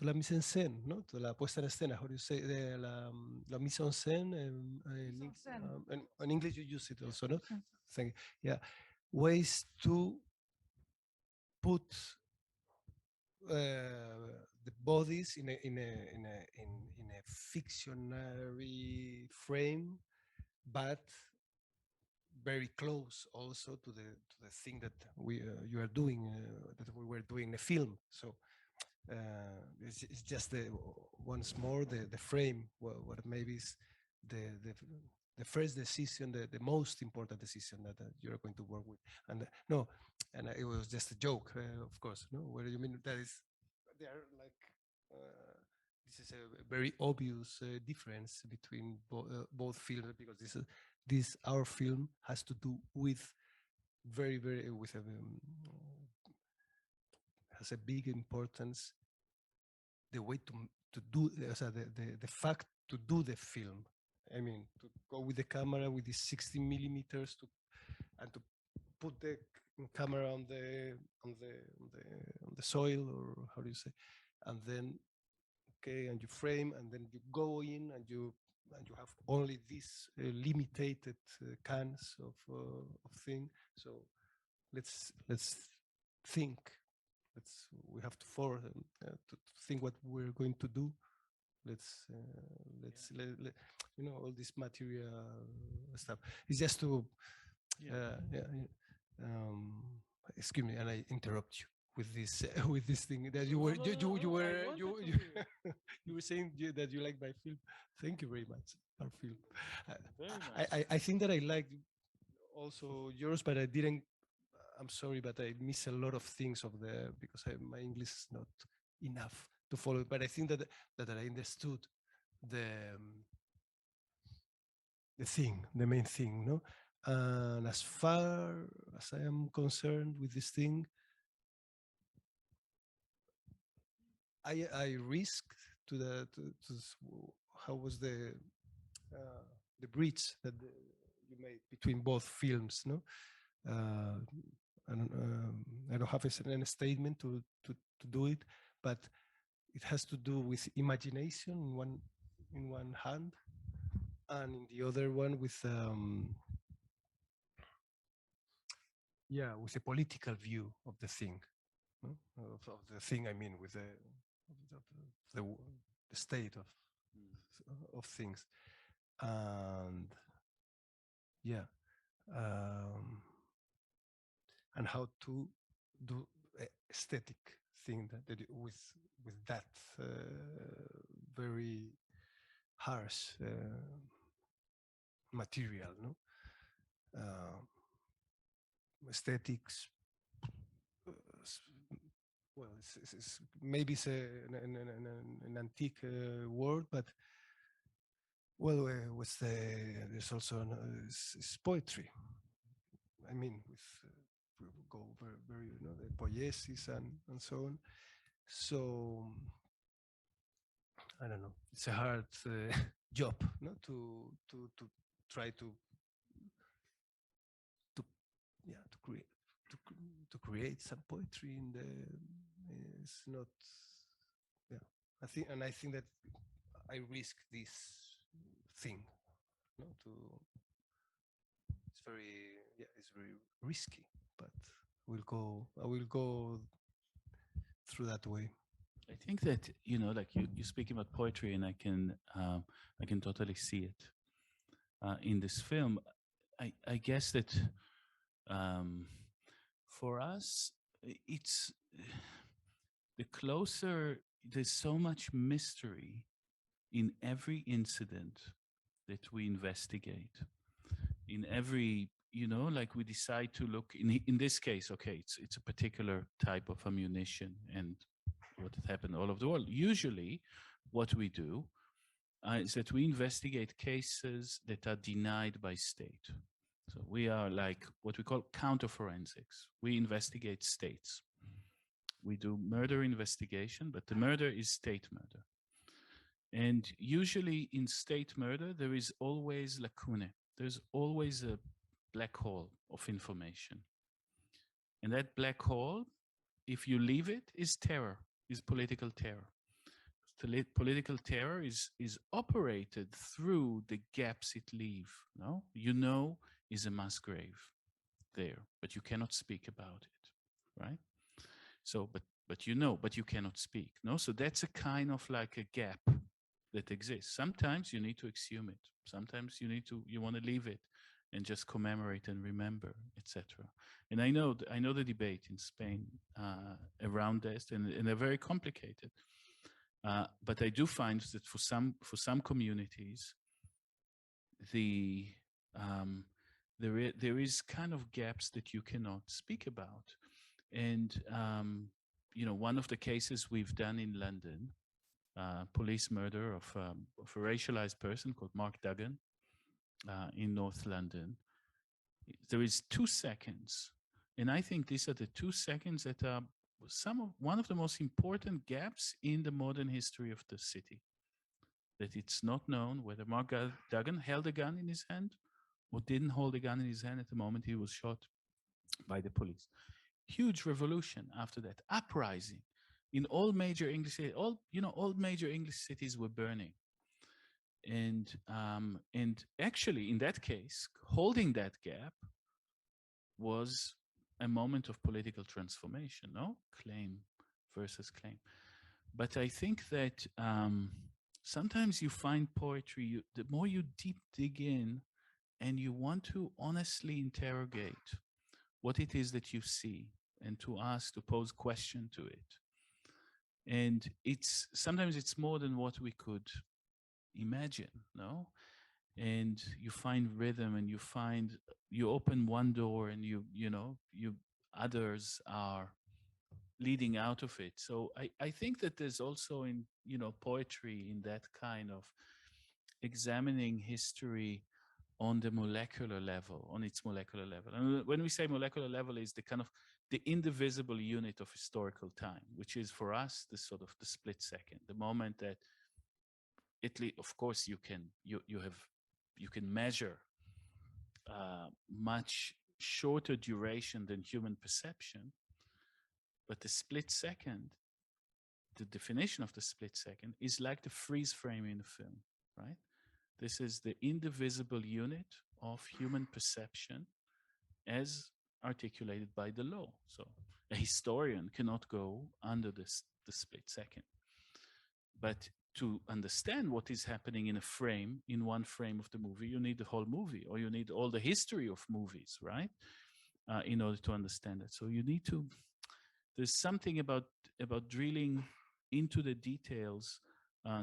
[SPEAKER 2] la mise en scène, no? To la puesta en escena. How do you say la mise en scène? In English, you use it also, no? Thank you. Yeah, ways to put the bodies in a fictionary frame, but very close also to the thing that you are doing, that we were doing a film. So it's just once more the frame. What maybe is the first decision, the most important decision that you're going to work with. And no, and it was just a joke, of course. No, what do you mean? That is, they are like. This is a very obvious difference between both films, because this our film has to do with has a big importance the way to do the fact to do the film. I mean, to go with the camera with these 60 millimeters and to put the camera on the soil, or how do you say, and then okay, and you frame, and then you go in, and you have only these limited cans of thing. So let's think. We have to think what we're going to do. Let's all this material stuff. It's just to excuse me, and I interrupt you with this thing that you were saying that you like my film. Thank you very much. Our film. I think that I liked also yours, but I didn't. I'm sorry, but I miss a lot of things because my English is not enough to follow. But I think that I understood the main thing, no. And as far as I am concerned with this thing, I risked to how was the bridge that you made between both films, no. I don't have a statement to do it, but it has to do with imagination in one hand, and in the other one with with a political view of the thing, no? of the thing. I mean, with the state of things, and and how to do aesthetic thing that with that very harsh material, no. Aesthetics. Well, maybe it's an antique word, but well, there's also it's poetry. I mean, we go very the poiesis and so on. So I don't know. It's a hard job, no, to try to create some poetry in the. It's not. I think that I risk this thing, no, it's very risky, but I will go through that way.
[SPEAKER 4] I think that, like you're speaking about poetry, and I can totally see it in this film. I guess that for us, it's the closer. There's so much mystery in every incident that we investigate. In every, like we decide to look in this case. Okay, it's a particular type of ammunition and what happened all over the world. Usually, what we do is that we investigate cases that are denied by state. So we are like what we call counter-forensics. We investigate states. We do murder investigation, but the murder is state murder. And usually in state murder, there is always lacune. There's always a black hole of information. And that black hole, if you leave it, is terror. is political terror. Political terror is operated through the gaps it leaves. No, you know, is a mass grave there, but you cannot speak about it, right? So, but you know, but you cannot speak. No, so that's a kind of like a gap that exists. Sometimes you need to exhume it. Sometimes you want to leave it and just commemorate and remember, etc. And I know the debate in Spain around this, and they're very complicated. But I do find that for some communities, there is kind of gaps that you cannot speak about. And you know, one of the cases we've done in London, police murder of a racialized person called Mark Duggan in North London. There is 2 seconds, and I think these are the 2 seconds that are one of the most important gaps in the modern history of the city. That it's not known whether Mark Duggan held a gun in his hand or didn't hold a gun in his hand at the moment he was shot by the police. Huge revolution after that, uprising in all major English cities. All major English cities were burning, and actually in that case, holding that gap was a moment of political transformation. No, claim versus claim. But I think that sometimes you find poetry, the more you deep dig in and you want to honestly interrogate what it is that you see and to pose question to it. And sometimes it's more than what we could imagine, no? And you find rhythm, and you open one door, and others are leading out of it. So I think that there's also in poetry in that kind of examining history on the molecular level, on its molecular level. And when we say molecular level, is the kind of the indivisible unit of historical time, which is for us the sort of the split second, the moment that Italy, of course, you can measure much shorter duration than human perception, but the split second, the definition of the split second is like the freeze frame in a film, right? This is the indivisible unit of human perception as articulated by the law. So a historian cannot go under the split second. But to understand what is happening in a frame, in one frame of the movie, you need the whole movie, or you need all the history of movies, right? In order to understand it. So you need to, there's something about drilling into the details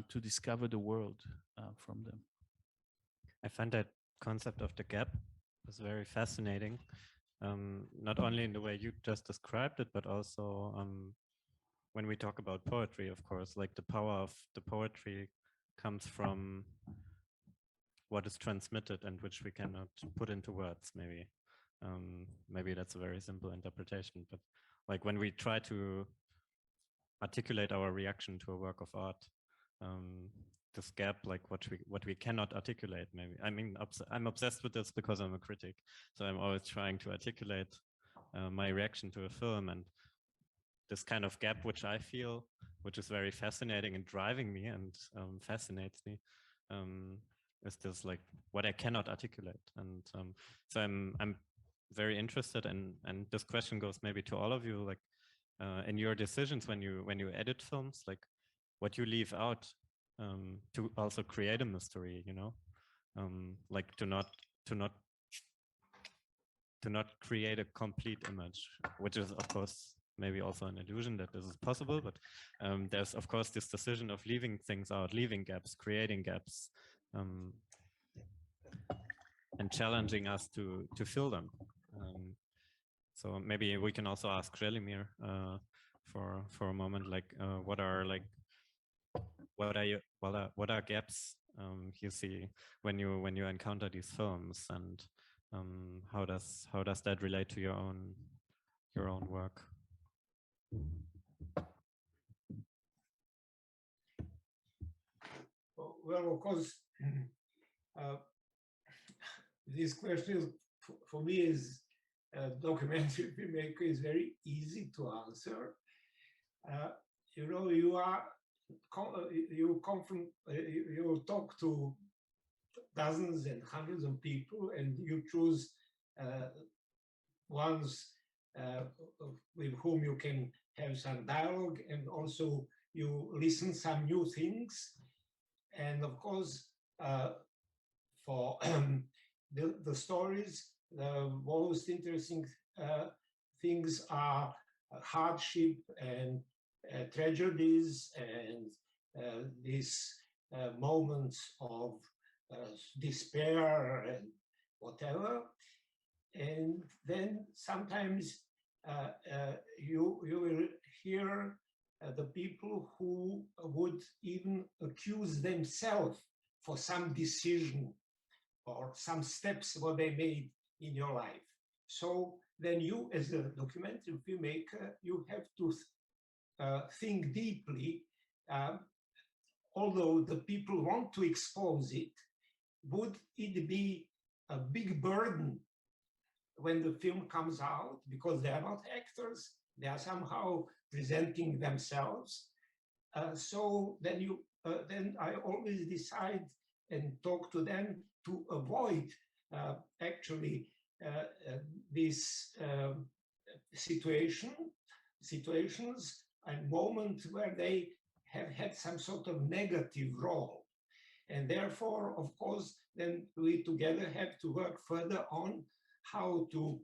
[SPEAKER 4] to discover the world from them.
[SPEAKER 3] I find that concept of the gap was very fascinating, not only in the way you just described it, but also when we talk about poetry, of course, like the power of the poetry comes from what is transmitted and which we cannot put into words, maybe. Maybe that's a very simple interpretation, but like when we try to articulate our reaction to a work of art, this gap, like what we cannot articulate, maybe. I mean, I'm obsessed with this because I'm a critic, so I'm always trying to articulate my reaction to a film, and this kind of gap which I feel, which is very fascinating and driving me and fascinates me, is this like what I cannot articulate. And so I'm very interested, and this question goes maybe to all of you, like in your decisions when you edit films, like what you leave out to also create a mystery, like to not create a complete image, which is of course maybe also an illusion that this is possible, but there's of course this decision of leaving things out, leaving gaps, creating gaps, and challenging us to fill them. So maybe we can also ask Želimir for a moment, like what are gaps you see when you encounter these films, and how does that relate to your own work?
[SPEAKER 5] Well, of course, this question for me is a documentary filmmaker is very easy to answer. you know, you talk to dozens and hundreds of people, and you choose ones with whom you can have some dialogue, and also you listen some new things. And of course, for the stories, the most interesting things are hardship and tragedies and these moments of despair and whatever. And then sometimes you will hear the people who would even accuse themselves for some decision or some steps what they made in your life. So then you, as a documentary filmmaker, you have to think deeply. Although the people want to expose it, would it be a big burden when the film comes out, because they are not actors, they are somehow presenting themselves. So then then I always decide and talk to them to avoid actually these situations and moments where they have had some sort of negative role. And therefore, of course, then we together have to work further on how to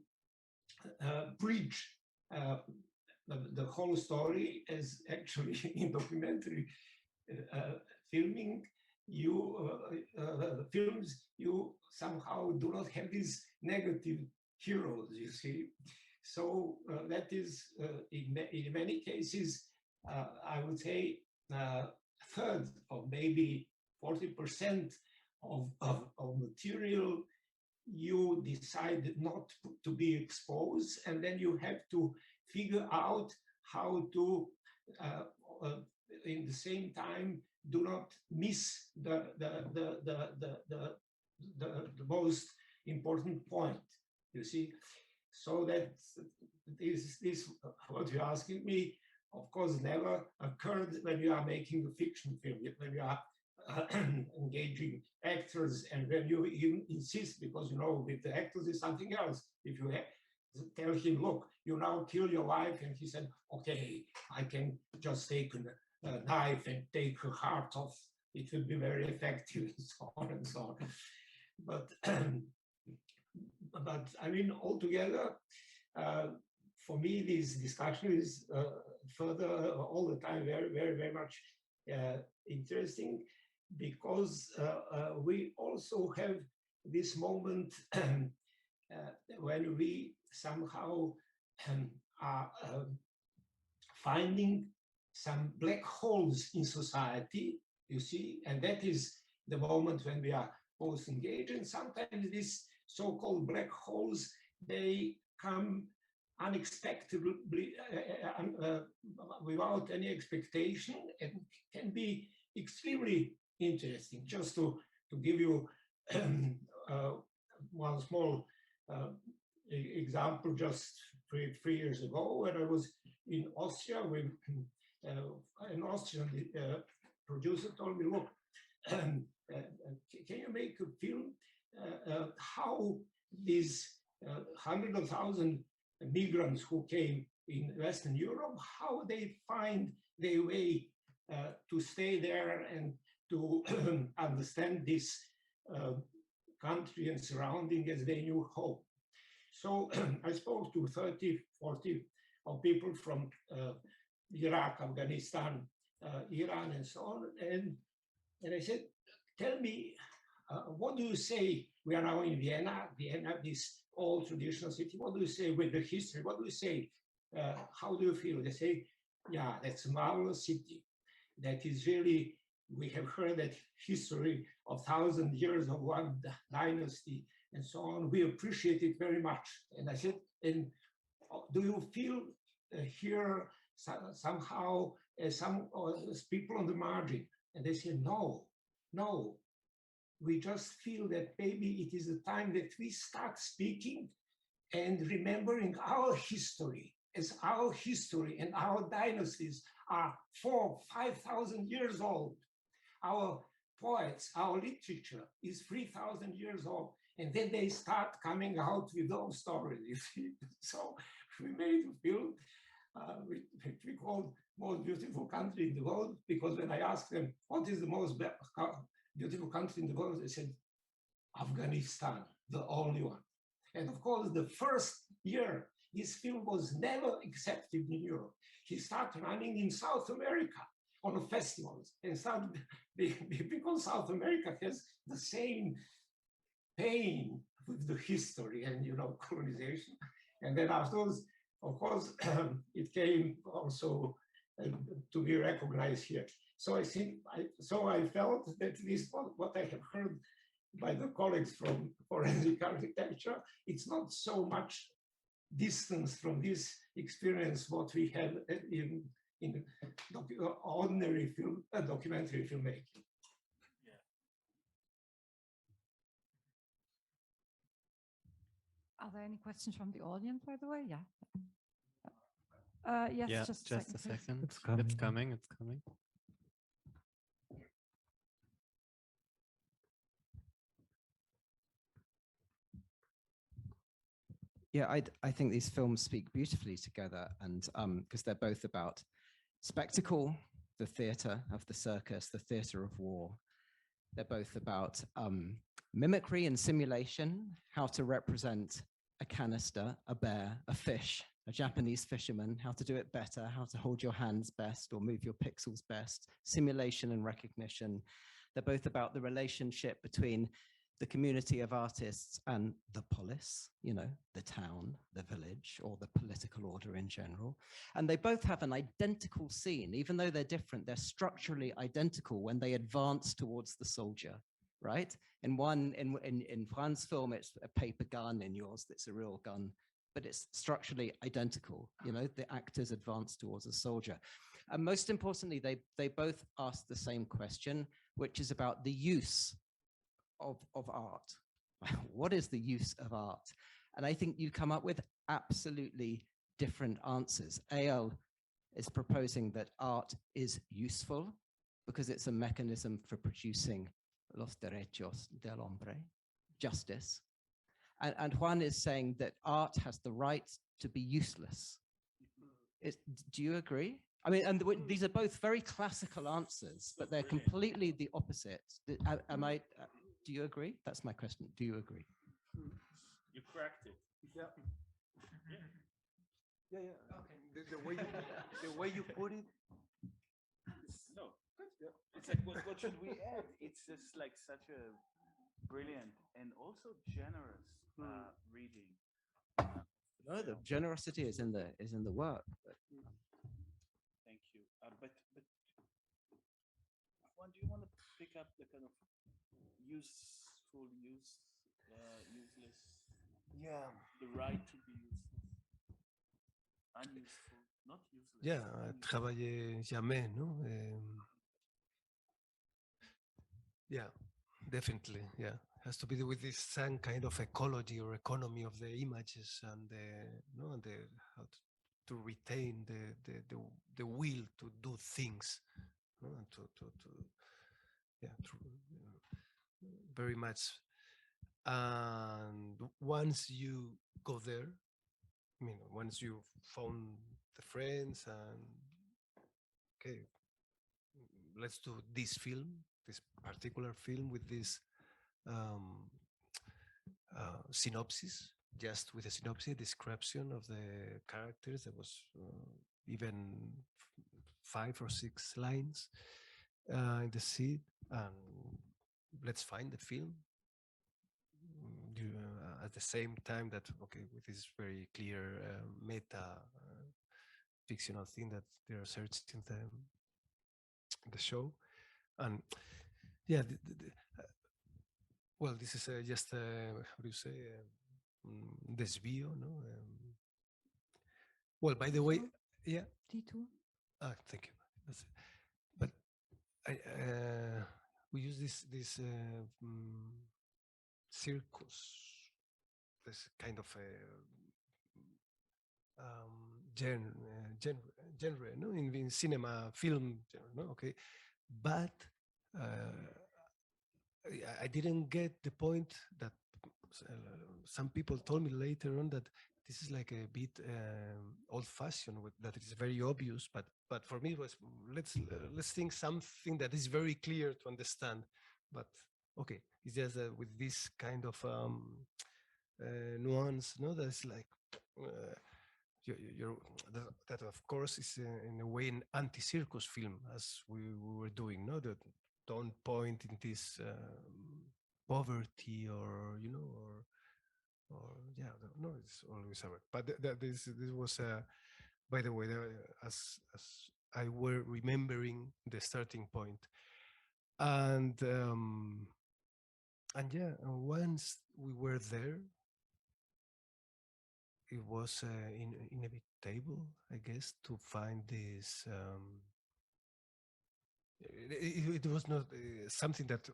[SPEAKER 5] bridge the whole story, as actually in documentary filming, films, you somehow do not have these negative heroes, you see. So that is, in many cases, I would say, a third or maybe 40% of material you decide not to be exposed, and then you have to figure out how to, in the same time, do not miss the most important point, you see. So that this what you're asking me, of course, never occurred when you are making a fiction film, when you are engaging actors, and when you even insist, because you know with the actors is something else. If you tell him, look, you now kill your wife, and he said, okay, I can just take a knife and take her heart off, it will be very effective, and so on and so on. But I mean, altogether, for me, this discussion is further all the time very, very, very much interesting, because we also have this moment when we somehow are finding some black holes in society, you see, and that is the moment when we are both engaged. And sometimes these so-called black holes, they come unexpectedly, without any expectation, and can be extremely interesting. Just to give you one small example, just three years ago, when I was in Austria with an Austrian producer told me, look, can you make a film how these 100,000 migrants who came in Western Europe, how they find their way to stay there and to understand this country and surrounding as their new home. So I spoke to 30, 40 of people from Iraq, Afghanistan, Iran, and so on. And I said, tell me, what do you say? We are now in Vienna, this old traditional city. What do you say with the history? What do you say? How do you feel? They say, yeah, that's a marvelous city. That is really, we have heard that history of 1,000 years of one dynasty and so on. We appreciate it very much. And I said, and do you feel here somehow as some as people on the margin? And they said, no. We just feel that maybe it is the time that we start speaking and remembering our history as our history and our dynasties are 4,000-5,000 years old. Our poets, our literature is 3,000 years old. And then they start coming out with those stories, you see. So we made a film which we called Most Beautiful Country in the World, because when I asked them, what is the most beautiful country in the world, they said, Afghanistan, the only one. And of course, the first year, this film was never accepted in Europe. He started running in South America on festivals, and started because South America has the same pain with the history and, you know, colonization. And then afterwards, of course, it came also to be recognized here. So I think, I felt that this, what I have heard by the colleagues from forensic architecture, it's not so much distance from this experience what we have in ordinary film, documentary filmmaking.
[SPEAKER 1] Are there any questions from the audience, by the way? Yeah. Yes,
[SPEAKER 3] Yeah,
[SPEAKER 1] just
[SPEAKER 3] a
[SPEAKER 1] please.
[SPEAKER 3] second.
[SPEAKER 6] It's coming.
[SPEAKER 3] It's coming. It's coming.
[SPEAKER 6] Yeah, I think these films speak beautifully together, and because they're both about spectacle, the theatre of the circus, the theatre of war. They're both about mimicry and simulation, how to represent a canister, a bear, a fish, a Japanese fisherman, how to do it better, how to hold your hands best or move your pixels best, simulation and recognition. They're both about the relationship between the community of artists and the polis, you know, the town, the village, or the political order in general. And they both have an identical scene. Even though they're different, they're structurally identical when they advance towards the soldier, right? In Juan's film, it's a paper gun. In yours, it's a real gun, but it's structurally identical. You know, the actors advance towards a soldier. And most importantly, they both ask the same question, which is about the use of art. What is the use of art? And I think you come up with absolutely different answers. Eyal is proposing that art is useful because it's a mechanism for producing los derechos del hombre, justice. And Juan is saying that art has the right to be useless. Do you agree? I mean, and these are both very classical answers, but they're completely the opposite. Do you agree? That's my question. Do you agree?
[SPEAKER 4] You cracked it.
[SPEAKER 7] Yeah. Okay. The way you put it.
[SPEAKER 4] No. It's like, what should we add? It's just like such a brilliant and also generous reading.
[SPEAKER 6] No, the generosity is in the work.
[SPEAKER 4] Thank you. But Juan, do you want to pick up the kind of useful, useless?
[SPEAKER 7] Yeah.
[SPEAKER 4] The right to be useless, unuseful, not useless.
[SPEAKER 2] Yeah, travailler jamais, no? Yeah, definitely. Yeah, has to be with this some kind of ecology or economy of the images and how to retain the will to do things, and very much. And once you go there, I mean, once you found the friends and okay, let's do this particular film with this synopsis, just with a synopsis, description of the characters. There was even 5 or 6 lines in the seed, and let's find the film. At the same time that, okay, with this very clear meta fictional thing that they are searching the show. And yeah, well, this is just how do you say, desvío, no? Well, by the way, yeah.
[SPEAKER 1] Detour.
[SPEAKER 2] Thank you. That's it. But we use this circus, this kind of genre, no, in cinema, film, no, okay, but I didn't get the point that some people told me later on that this is like a bit old-fashioned, that it's very obvious, but for me it was let's think something that is very clear to understand. But okay, it's just with this kind of nuance, no, that's like that of course is in a way an anti-circus film, as we were doing, no, that don't point in this poverty, or you know, or yeah, no, it's always over. But this was by the way, as I were remembering the starting point, and yeah, once we were there, it was inevitable, I guess, to find this. It was not something that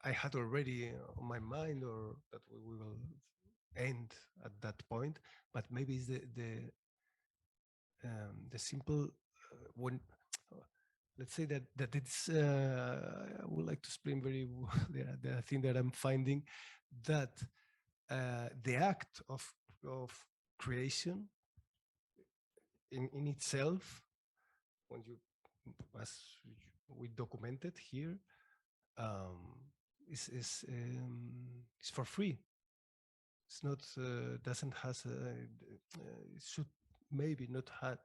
[SPEAKER 2] I had already on my mind, or that we will end at that point. But maybe it's the simple when. Let's say that it's. I would like to explain very the thing that I'm finding, that the act of creation in itself, when you, as we documented here, is for free. It's not doesn't has it should maybe not have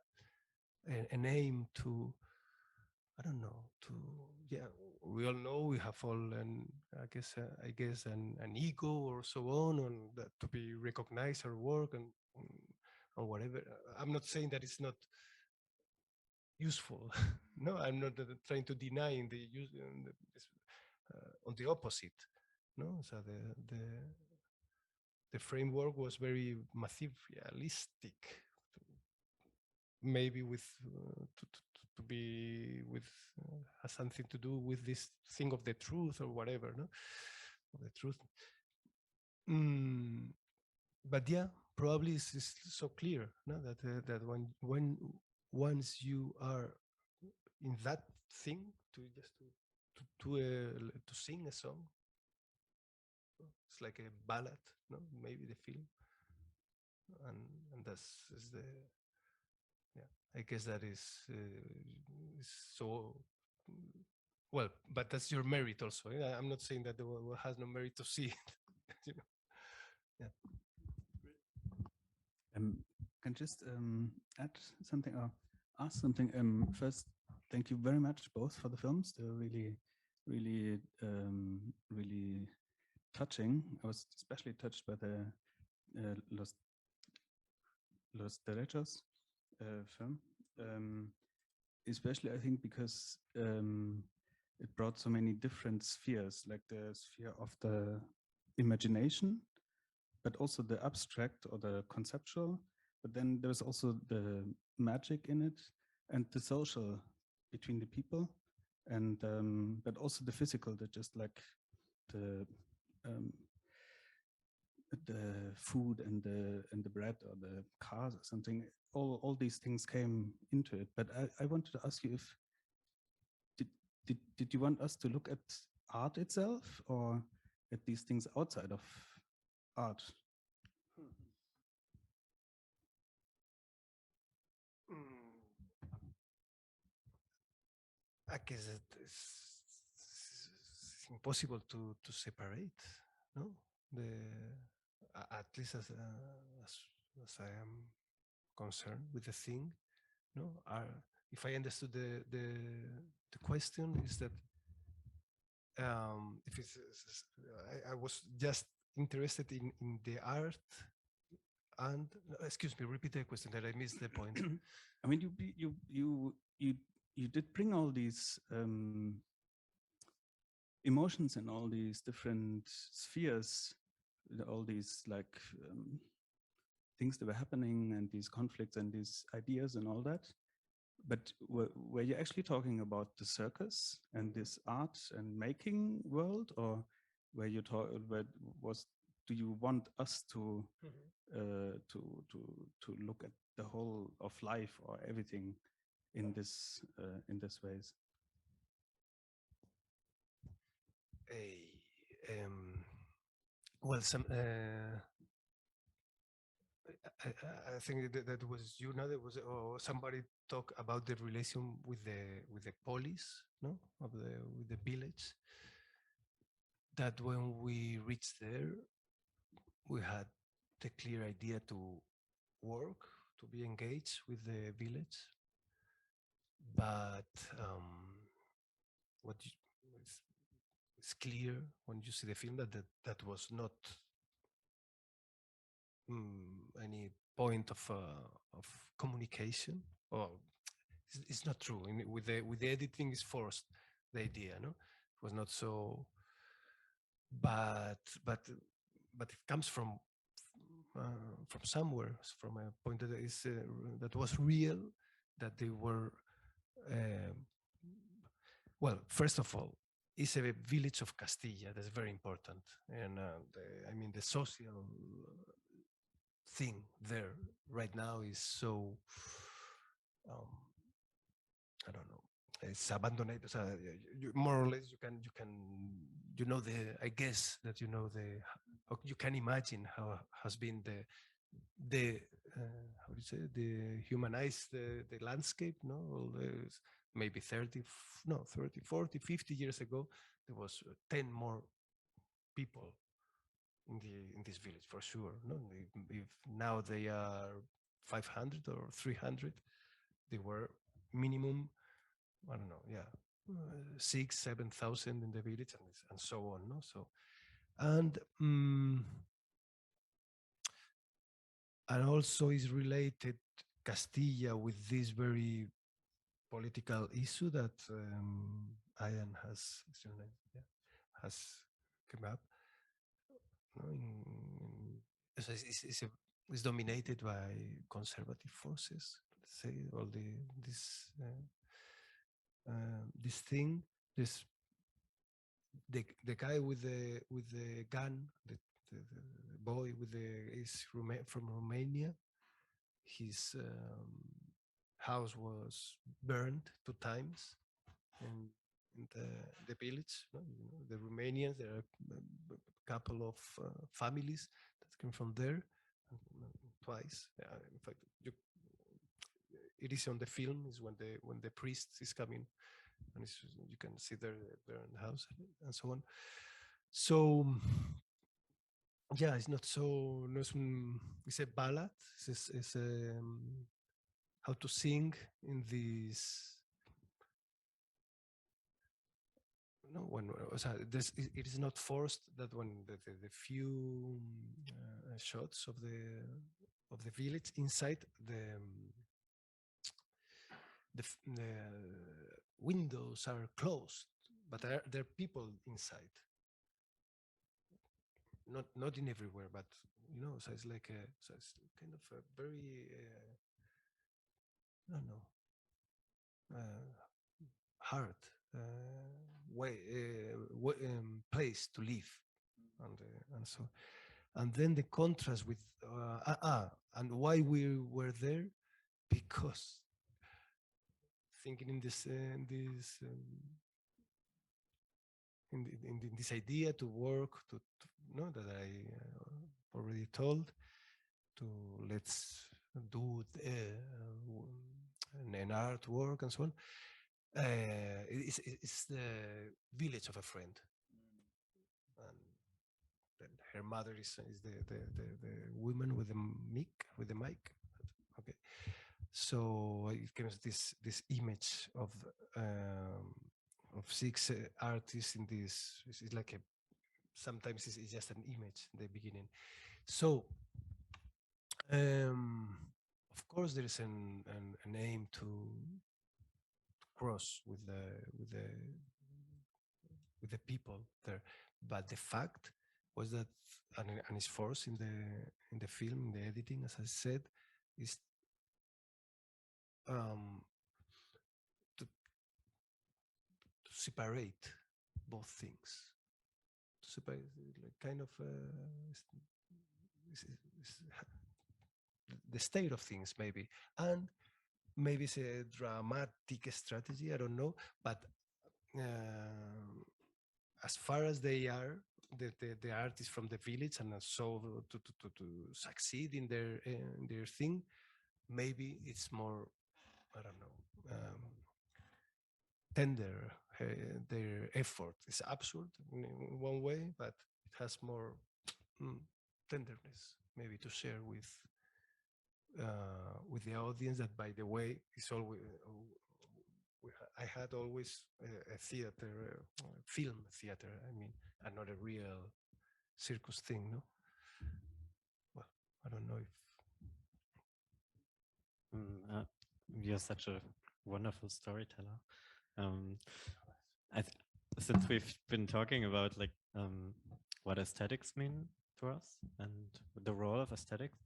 [SPEAKER 2] an aim to, I don't know, to, yeah, we all know we have all I guess an ego or so on that to be recognized our work and whatever. I'm not saying that it's not useful. No, I'm not trying to deny the use on the opposite. No, so the framework was very materialistic, maybe with to be with has something to do with this thing of the truth or whatever, no, of the truth. But yeah, probably it's so clear, no, that when once you are in that thing, to sing a song, it's like a ballad, no, maybe the film, and that's is the, yeah, I guess that is so well, but that's your merit also. Yeah? I'm not saying that the one has no merit to see it. You know? Yeah.
[SPEAKER 8] Can just add something or ask something? First, thank you very much both for the films. They're really, really, really touching. I was especially touched by the Los Derechos film, especially I think because it brought so many different spheres, like the sphere of the imagination, but also the abstract or the conceptual. But then there's also the magic in it and the social between the people, and but also the physical, that just like the food and the bread or the cars or something. All these things came into it. But I wanted to ask you if did you want us to look at art itself or at these things outside of art?
[SPEAKER 2] I guess it's impossible to separate, no? At least as I am concerned with the thing, no? If I understood the question is that if it's I was just interested in the art and excuse me, repeat the question that I missed the point.
[SPEAKER 8] I mean, you did bring all these emotions and all these different spheres, all these like things that were happening and these conflicts and these ideas and all that. But were you actually talking about the circus and this art and making world, or were you do you want us to to look at the whole of life or everything in this ways.
[SPEAKER 2] Well, I think that was you know there was or somebody talk about the relation with the police, no, of the with the village. That when we reached there, we had the clear idea to work, to be engaged with the village, but what it's clear when you see the film that was not any point of communication, or it's not true. With the editing is forced, the idea, no, it was not so, but it comes from somewhere, from a point that is that was real, that they were well, first of all, it's a village of Castilla. That's very important, and I mean the social thing there right now is so I don't know, it's abandoned. So more or less you can the, I guess that you can imagine how has been the how do you say, the humanize the landscape, no, all those, maybe 30 40 50 years ago there was 10 more people in this village for sure, no, if now they are 500 or 300, they were minimum, I don't know, yeah, 6,000-7,000 in the village, and so on, no, so and also is related Castilla with this very political issue that Eyal has come up. It's dominated by conservative forces. Let's say all this thing. The guy with the gun, the boy is from Romania. His house was burned 2 times in the village. No? The Romanians, there are a couple of families that came from there, twice. In fact, it is on the film. Is when the priest is coming, and you can see their burned house and so on. So yeah, it's not so. No, it's a ballad. It's how to sing in this. No, when it is not forced that when the few shots of the village inside the windows are closed, but there are people inside. Not in everywhere, but so it's like so it's kind of a very I don't know, hard way place to live, and so, and then the contrast with and why we were there, because thinking in this in this idea to work to that I already told, to let's do an artwork and so on. It's the village of a friend, and then her mother is the woman with the mic. Okay, so it comes this image of 6 artists in this. It's like sometimes it's just an image in the beginning. So of course there is an aim to cross with the people there, but the fact was that, and it's forced in the film, in the editing, as I said, is to separate both things, to separate, like kind of the state of things, maybe. And maybe it's a dramatic strategy, I don't know, but as far as they are, the artists from the village, and so to succeed in their thing, maybe it's more, I don't know, tender. Their effort is absurd in one way, but it has more tenderness, maybe, to share with the audience. That, by the way, is always I had always a theater, film theater. I mean, and not a real circus thing, no. Well, I don't know if
[SPEAKER 3] you're such a wonderful storyteller. Since we've been talking about like what aesthetics mean to us and the role of aesthetics,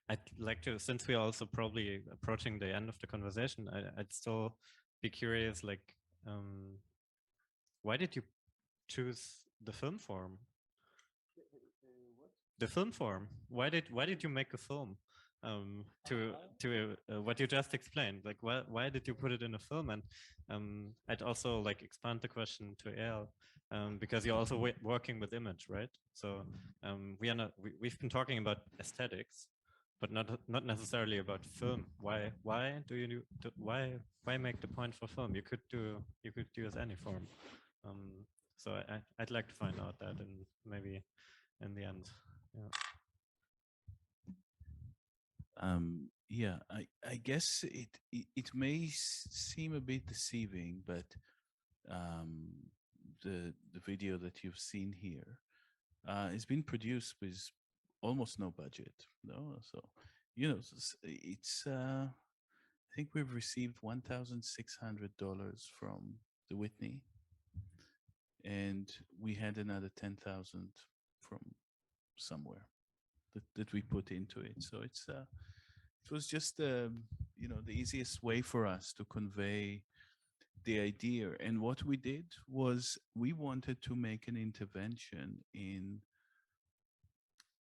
[SPEAKER 3] I'd like to, since we're also probably approaching the end of the conversation, I'd still be curious, like, why did you choose the film form? The film form. Why did you make a film? To what you just explained, like why did you put it in a film? And I'd also like expand the question to Eyal, because you're also working with image, right? So we've been talking about aesthetics, but not necessarily about film. Why make the point for film? You could use any form. So I'd like to find out that, and maybe in the end. Yeah.
[SPEAKER 4] Yeah, I guess it may seem a bit deceiving, but the video that you've seen here has been produced with almost no budget, no. So it's I think we've received $1,600 from the Whitney, and we had another 10,000 from somewhere that we put into it. So it was just the easiest way for us to convey the idea. And what we did was we wanted to make an intervention in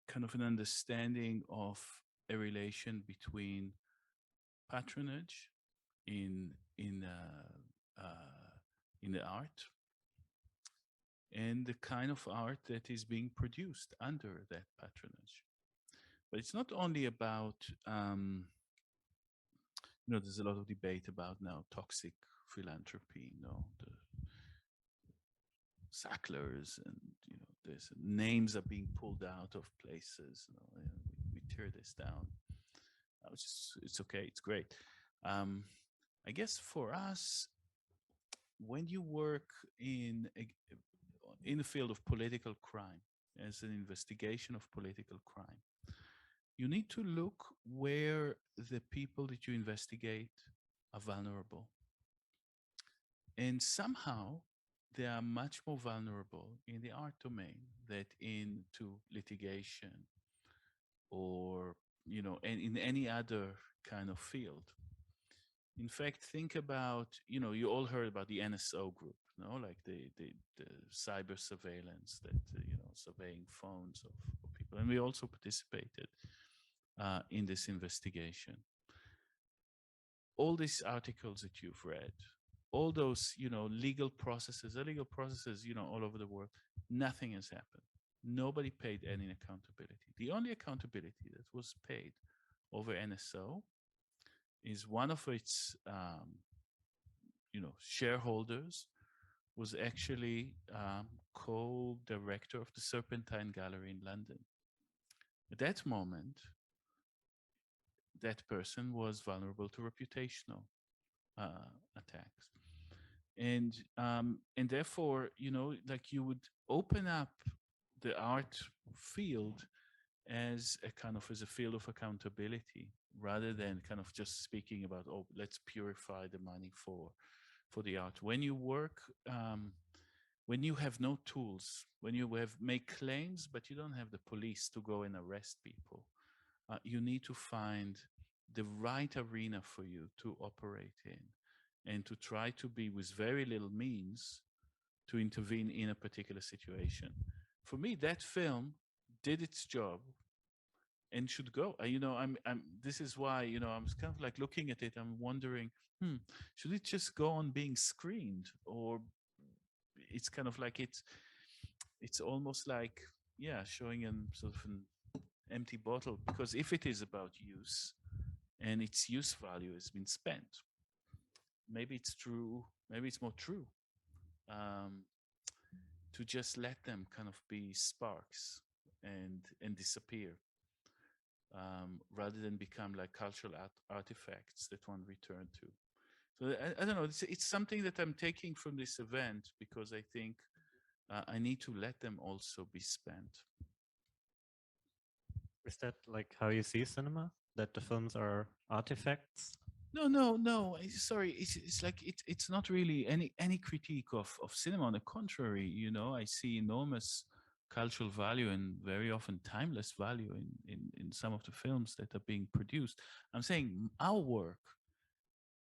[SPEAKER 4] kind of an understanding of a relation between patronage in the art and the kind of art that is being produced under that patronage. But it's not only about, there's a lot of debate about now toxic philanthropy, the Sacklers, and there's names are being pulled out of places. We tear this down. It's okay. It's great. I guess for us, when you work in the field of political crime, as an investigation of political crime, you need to look where the people that you investigate are vulnerable. And somehow they are much more vulnerable in the art domain than into litigation or, and in any other kind of field. In fact, think about, you all heard about the NSO group, like the cyber surveillance that, surveying phones of people. And we also participated in this investigation. All these articles that you've read, all those, legal processes, illegal processes, all over the world, nothing has happened. Nobody paid any accountability. The only accountability that was paid over NSO is one of its, shareholders was actually co-director of the Serpentine Gallery in London. At that moment, that person was vulnerable to reputational attacks. And therefore, like you would open up the art field as a field of accountability, rather than kind of just speaking about, let's purify the money for the art. When you work, when you have no tools, when you make claims, but you don't have the police to go and arrest people, you need to find the right arena for you to operate in, and to try to be, with very little means, to intervene in a particular situation. For me, that film did its job and should go. This is why, I'm kind of like looking at it. I'm wondering, should it just go on being screened, or it's kind of like it's almost like, showing an sort of an empty bottle, because if it is about use and its use value has been spent, maybe it's true, maybe it's more true to just let them kind of be sparks and disappear, rather than become like cultural artifacts that one return to. So I don't know, it's something that I'm taking from this event, because I think I need to let them also be spent.
[SPEAKER 3] Is that like how you see cinema? That the films are artifacts?
[SPEAKER 4] No. Sorry, it's like it's not really any critique of cinema. On the contrary, I see enormous cultural value and very often timeless value in some of the films that are being produced. I'm saying our work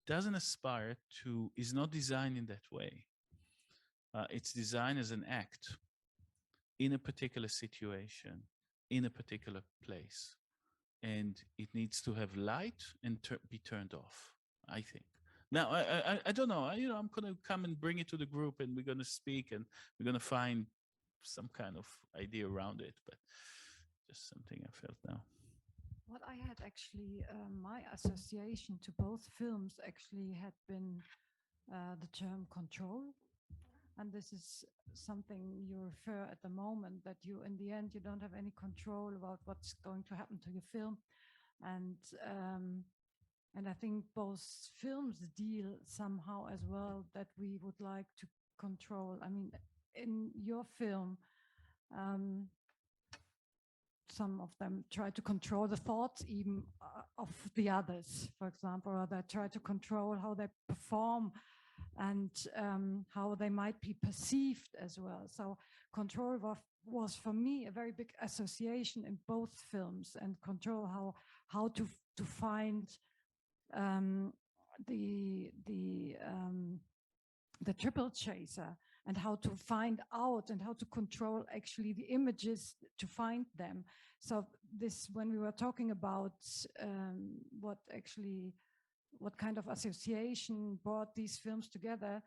[SPEAKER 4] doesn't aspire to, is not designed in that way. It's designed as an act in a particular situation, in a particular place. And it needs to have light and be turned off, I think. Now, I don't know. I'm going to come and bring it to the group, and we're going to speak, and we're going to find some kind of idea around it. But just something I felt now.
[SPEAKER 1] What I had actually, my association to both films actually had been the term control. And this is something you refer at the moment, that you, in the end, you don't have any control about what's going to happen to your film. And I think both films deal somehow as well that we would like to control. I mean, in your film, some of them try to control the thoughts even of the others, for example, or they try to control how they perform and how they might be perceived as well. So control was for me a very big association in both films, and control how to find the triple chaser, and how to find out and how to control actually the images to find them. So this, when we were talking about what kind of association brought these films together,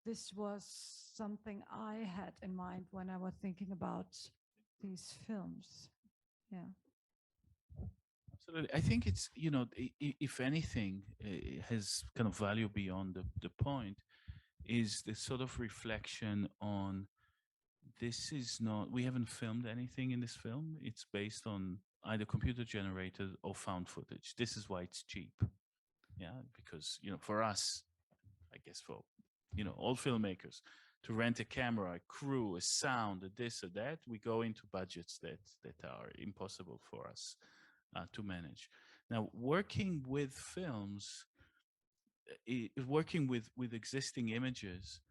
[SPEAKER 1] this was something I had in mind when I was thinking about these films. Yeah.
[SPEAKER 4] Absolutely. I think it's, if anything, it has kind of value beyond the point, is this sort of reflection on, this is not, we haven't filmed anything in this film. It's based on either computer generated or found footage. This is why it's cheap. Yeah, because, for us, I guess for, all filmmakers, to rent a camera, a crew, a sound, a this or that, we go into budgets that are impossible for us to manage. Now, working with films, working with existing images,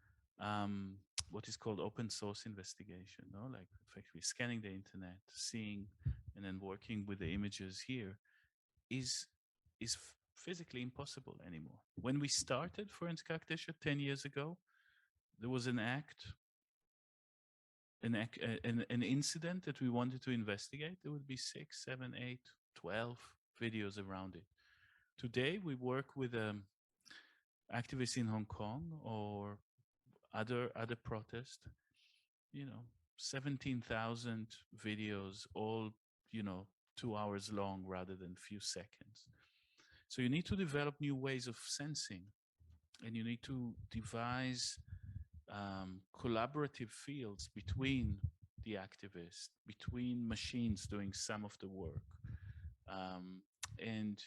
[SPEAKER 4] what is called open source investigation, like effectively scanning the internet, seeing, and then working with the images here, is physically impossible anymore. When we started Forensic Architecture 10 years ago, there was an incident that we wanted to investigate. There would be 6, 7, 8, 12 videos around it. Today, we work with activists in Hong Kong or other protests. 17,000 videos, all 2 hours long rather than few seconds. So you need to develop new ways of sensing, and you need to devise collaborative fields between the activists, between machines doing some of the work, and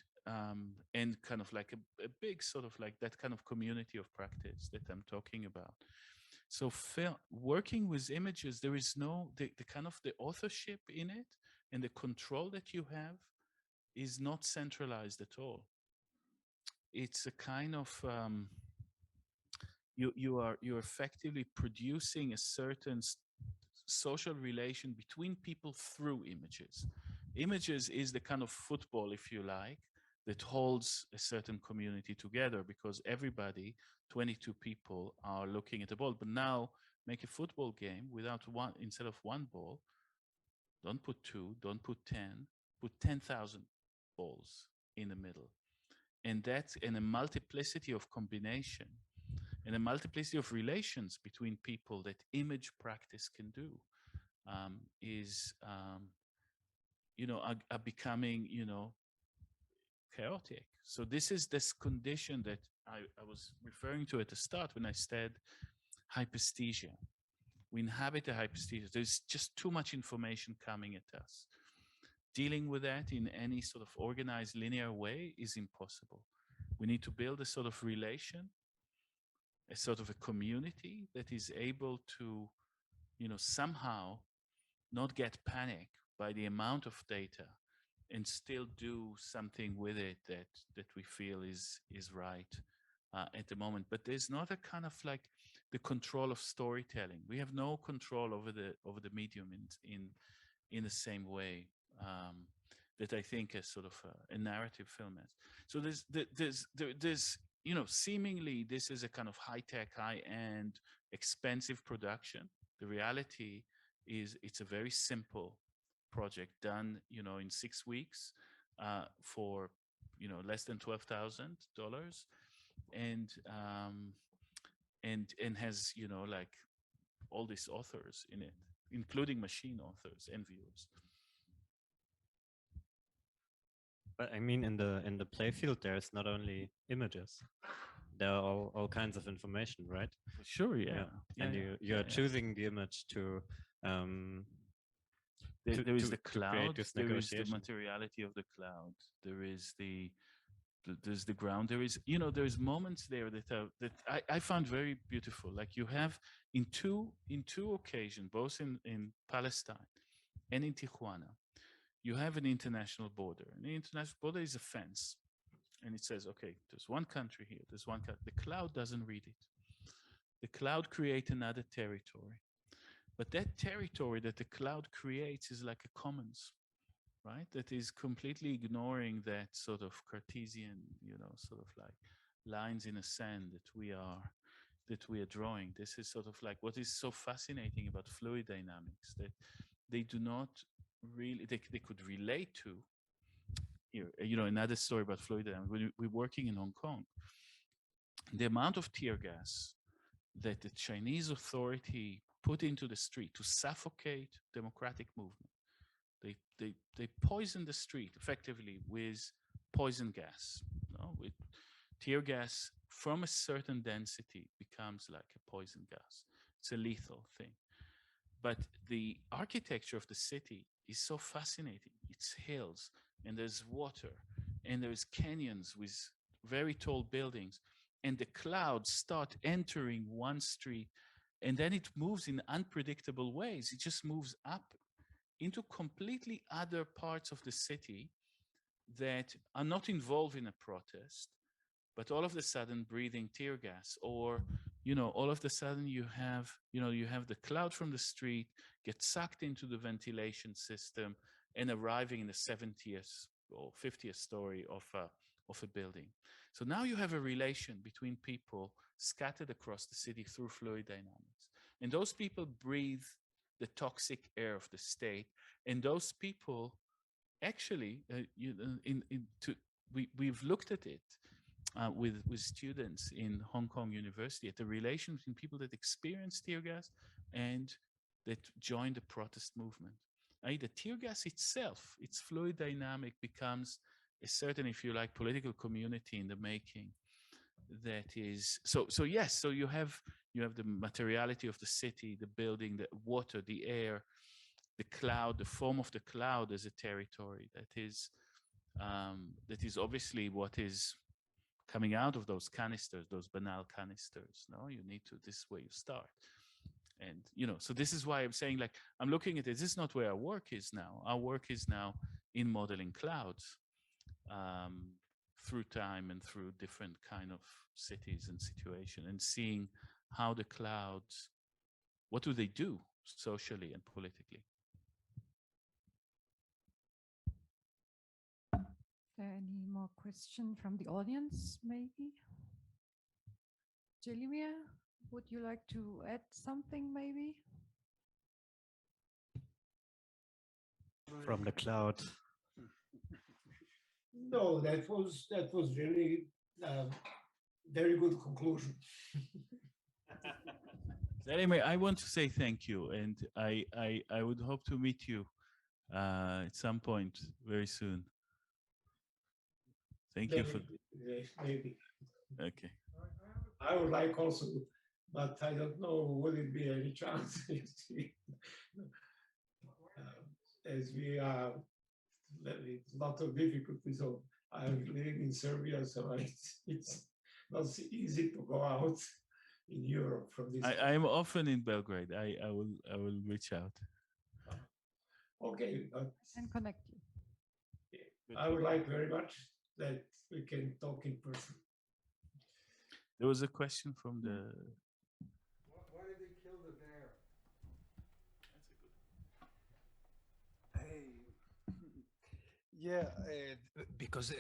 [SPEAKER 4] kind of like a big sort of like that kind of community of practice that I'm talking about. So working with images, there is no, the kind of the authorship in it and the control that you have is not centralized at all. It's a kind of, you're effectively producing a certain social relation between people through images. Images is the kind of football, if you like, that holds a certain community together, because everybody, 22 people, are looking at the ball. But now make a football game without one, instead of one ball, don't put 2, don't put 10, put 10,000 balls in the middle. And that's in a multiplicity of combination and a multiplicity of relations between people that image practice can do are becoming, chaotic. So this is this condition that I was referring to at the start when I said hyperesthesia. We inhabit a hyperesthesia. There's just too much information coming at us. Dealing with that in any sort of organized linear way is impossible. We need to build a sort of relation, a sort of a community that is able to, somehow not get panicked by the amount of data and still do something with it that we feel is right at the moment. But there's not a kind of like the control of storytelling. We have no control over the medium in the same way that I think a sort of a narrative film has. So there's seemingly this is a kind of high-tech, high-end, expensive production. The reality is it's a very simple project done, in 6 weeks for, less than $12,000, and has, like all these authors in it, including machine authors and viewers.
[SPEAKER 3] But I mean, in the playfield, there's not only images. There are all kinds of information, right?
[SPEAKER 4] Sure, yeah.
[SPEAKER 3] And you're choosing the image to.
[SPEAKER 4] There is the cloud. There is the
[SPEAKER 3] negotiation.
[SPEAKER 4] materiality of the cloud. There's the ground. There is moments there that I found very beautiful. Like you have in two occasions, both in Palestine and in Tijuana, you have an international border. And the international border is a fence. And it says, okay, there's one country here, there's one country. The cloud doesn't read it. The cloud creates another territory. But that territory that the cloud creates is like a commons, right? That is completely ignoring that sort of Cartesian, sort of like lines in the sand that we are drawing. This is sort of like what is so fascinating about fluid dynamics, that they do not really, they could relate to. Here, another story about fluid dynamics. When we're working in Hong Kong, the amount of tear gas that the Chinese authority put into the street to suffocate democratic movement. They poison the street effectively with poison gas. With tear gas from a certain density becomes like a poison gas. It's a lethal thing. But the architecture of the city is so fascinating. It's hills, and there's water, and there's canyons with very tall buildings, and the clouds start entering one street, and then it moves in unpredictable ways. It just moves up into completely other parts of the city that are not involved in a protest, but all of a sudden breathing tear gas, or all of a sudden you have the cloud from the street get sucked into the ventilation system and arriving in the 70th or 50th story of a building. So now you have a relation between people scattered across the city through fluid dynamics. And those people breathe the toxic air of the state. And those people actually, we've looked at it with students in Hong Kong University, at the relation between people that experience tear gas and that join the protest movement. The tear gas itself, its fluid dynamic, becomes a certain, if you like, political community in the making. That is so yes. So you have the materiality of the city, the building, the water, the air, the cloud, the form of the cloud as a territory. That is obviously what is coming out of those canisters, those banal canisters. No, you need to. This is where you start. And so this is why I'm saying, like, I'm looking at it. This is not where our work is now. Our work is now in modeling clouds through time and through different kind of cities and situation, and seeing how the clouds, what do they do socially and politically.
[SPEAKER 1] Are there any more questions from the audience, maybe? Želimir, would you like to add something, maybe?
[SPEAKER 3] From the cloud.
[SPEAKER 5] No, that was really very good conclusion.
[SPEAKER 4] Anyway, I want to say thank you, and I would hope to meet you at some point very soon. Thank you for
[SPEAKER 5] maybe.
[SPEAKER 4] Okay.
[SPEAKER 5] I would like also, but I don't know, will it be any chance? As we are, it's a lot of difficulties. So I'm living in Serbia, so it's not easy to go out in Europe from this.
[SPEAKER 4] I'm often in Belgrade. I will reach out.
[SPEAKER 5] Okay,
[SPEAKER 1] And connect you.
[SPEAKER 5] I would like very much that we can talk in person.
[SPEAKER 4] There was a question from the.
[SPEAKER 7] Why did they kill the bear?
[SPEAKER 4] That's a good.
[SPEAKER 2] Yeah, because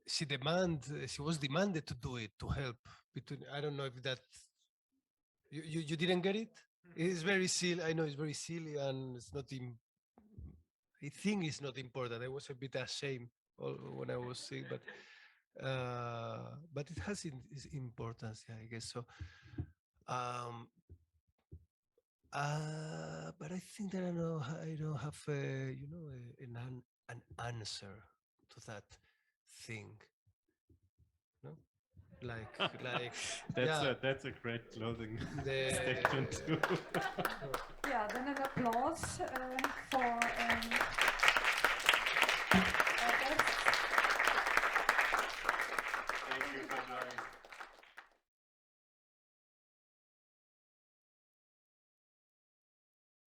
[SPEAKER 2] she was demanded to do it, to help. I don't know if that you didn't get it. It's very silly. I know it's very silly, and it's not. I think it's not important. I was a bit ashamed when I was sick, but it has its importance. Yeah, I guess so. But I think that I don't have an answer to that thing. No, like
[SPEAKER 3] that's a great closing statement too.
[SPEAKER 1] Yeah, then an applause for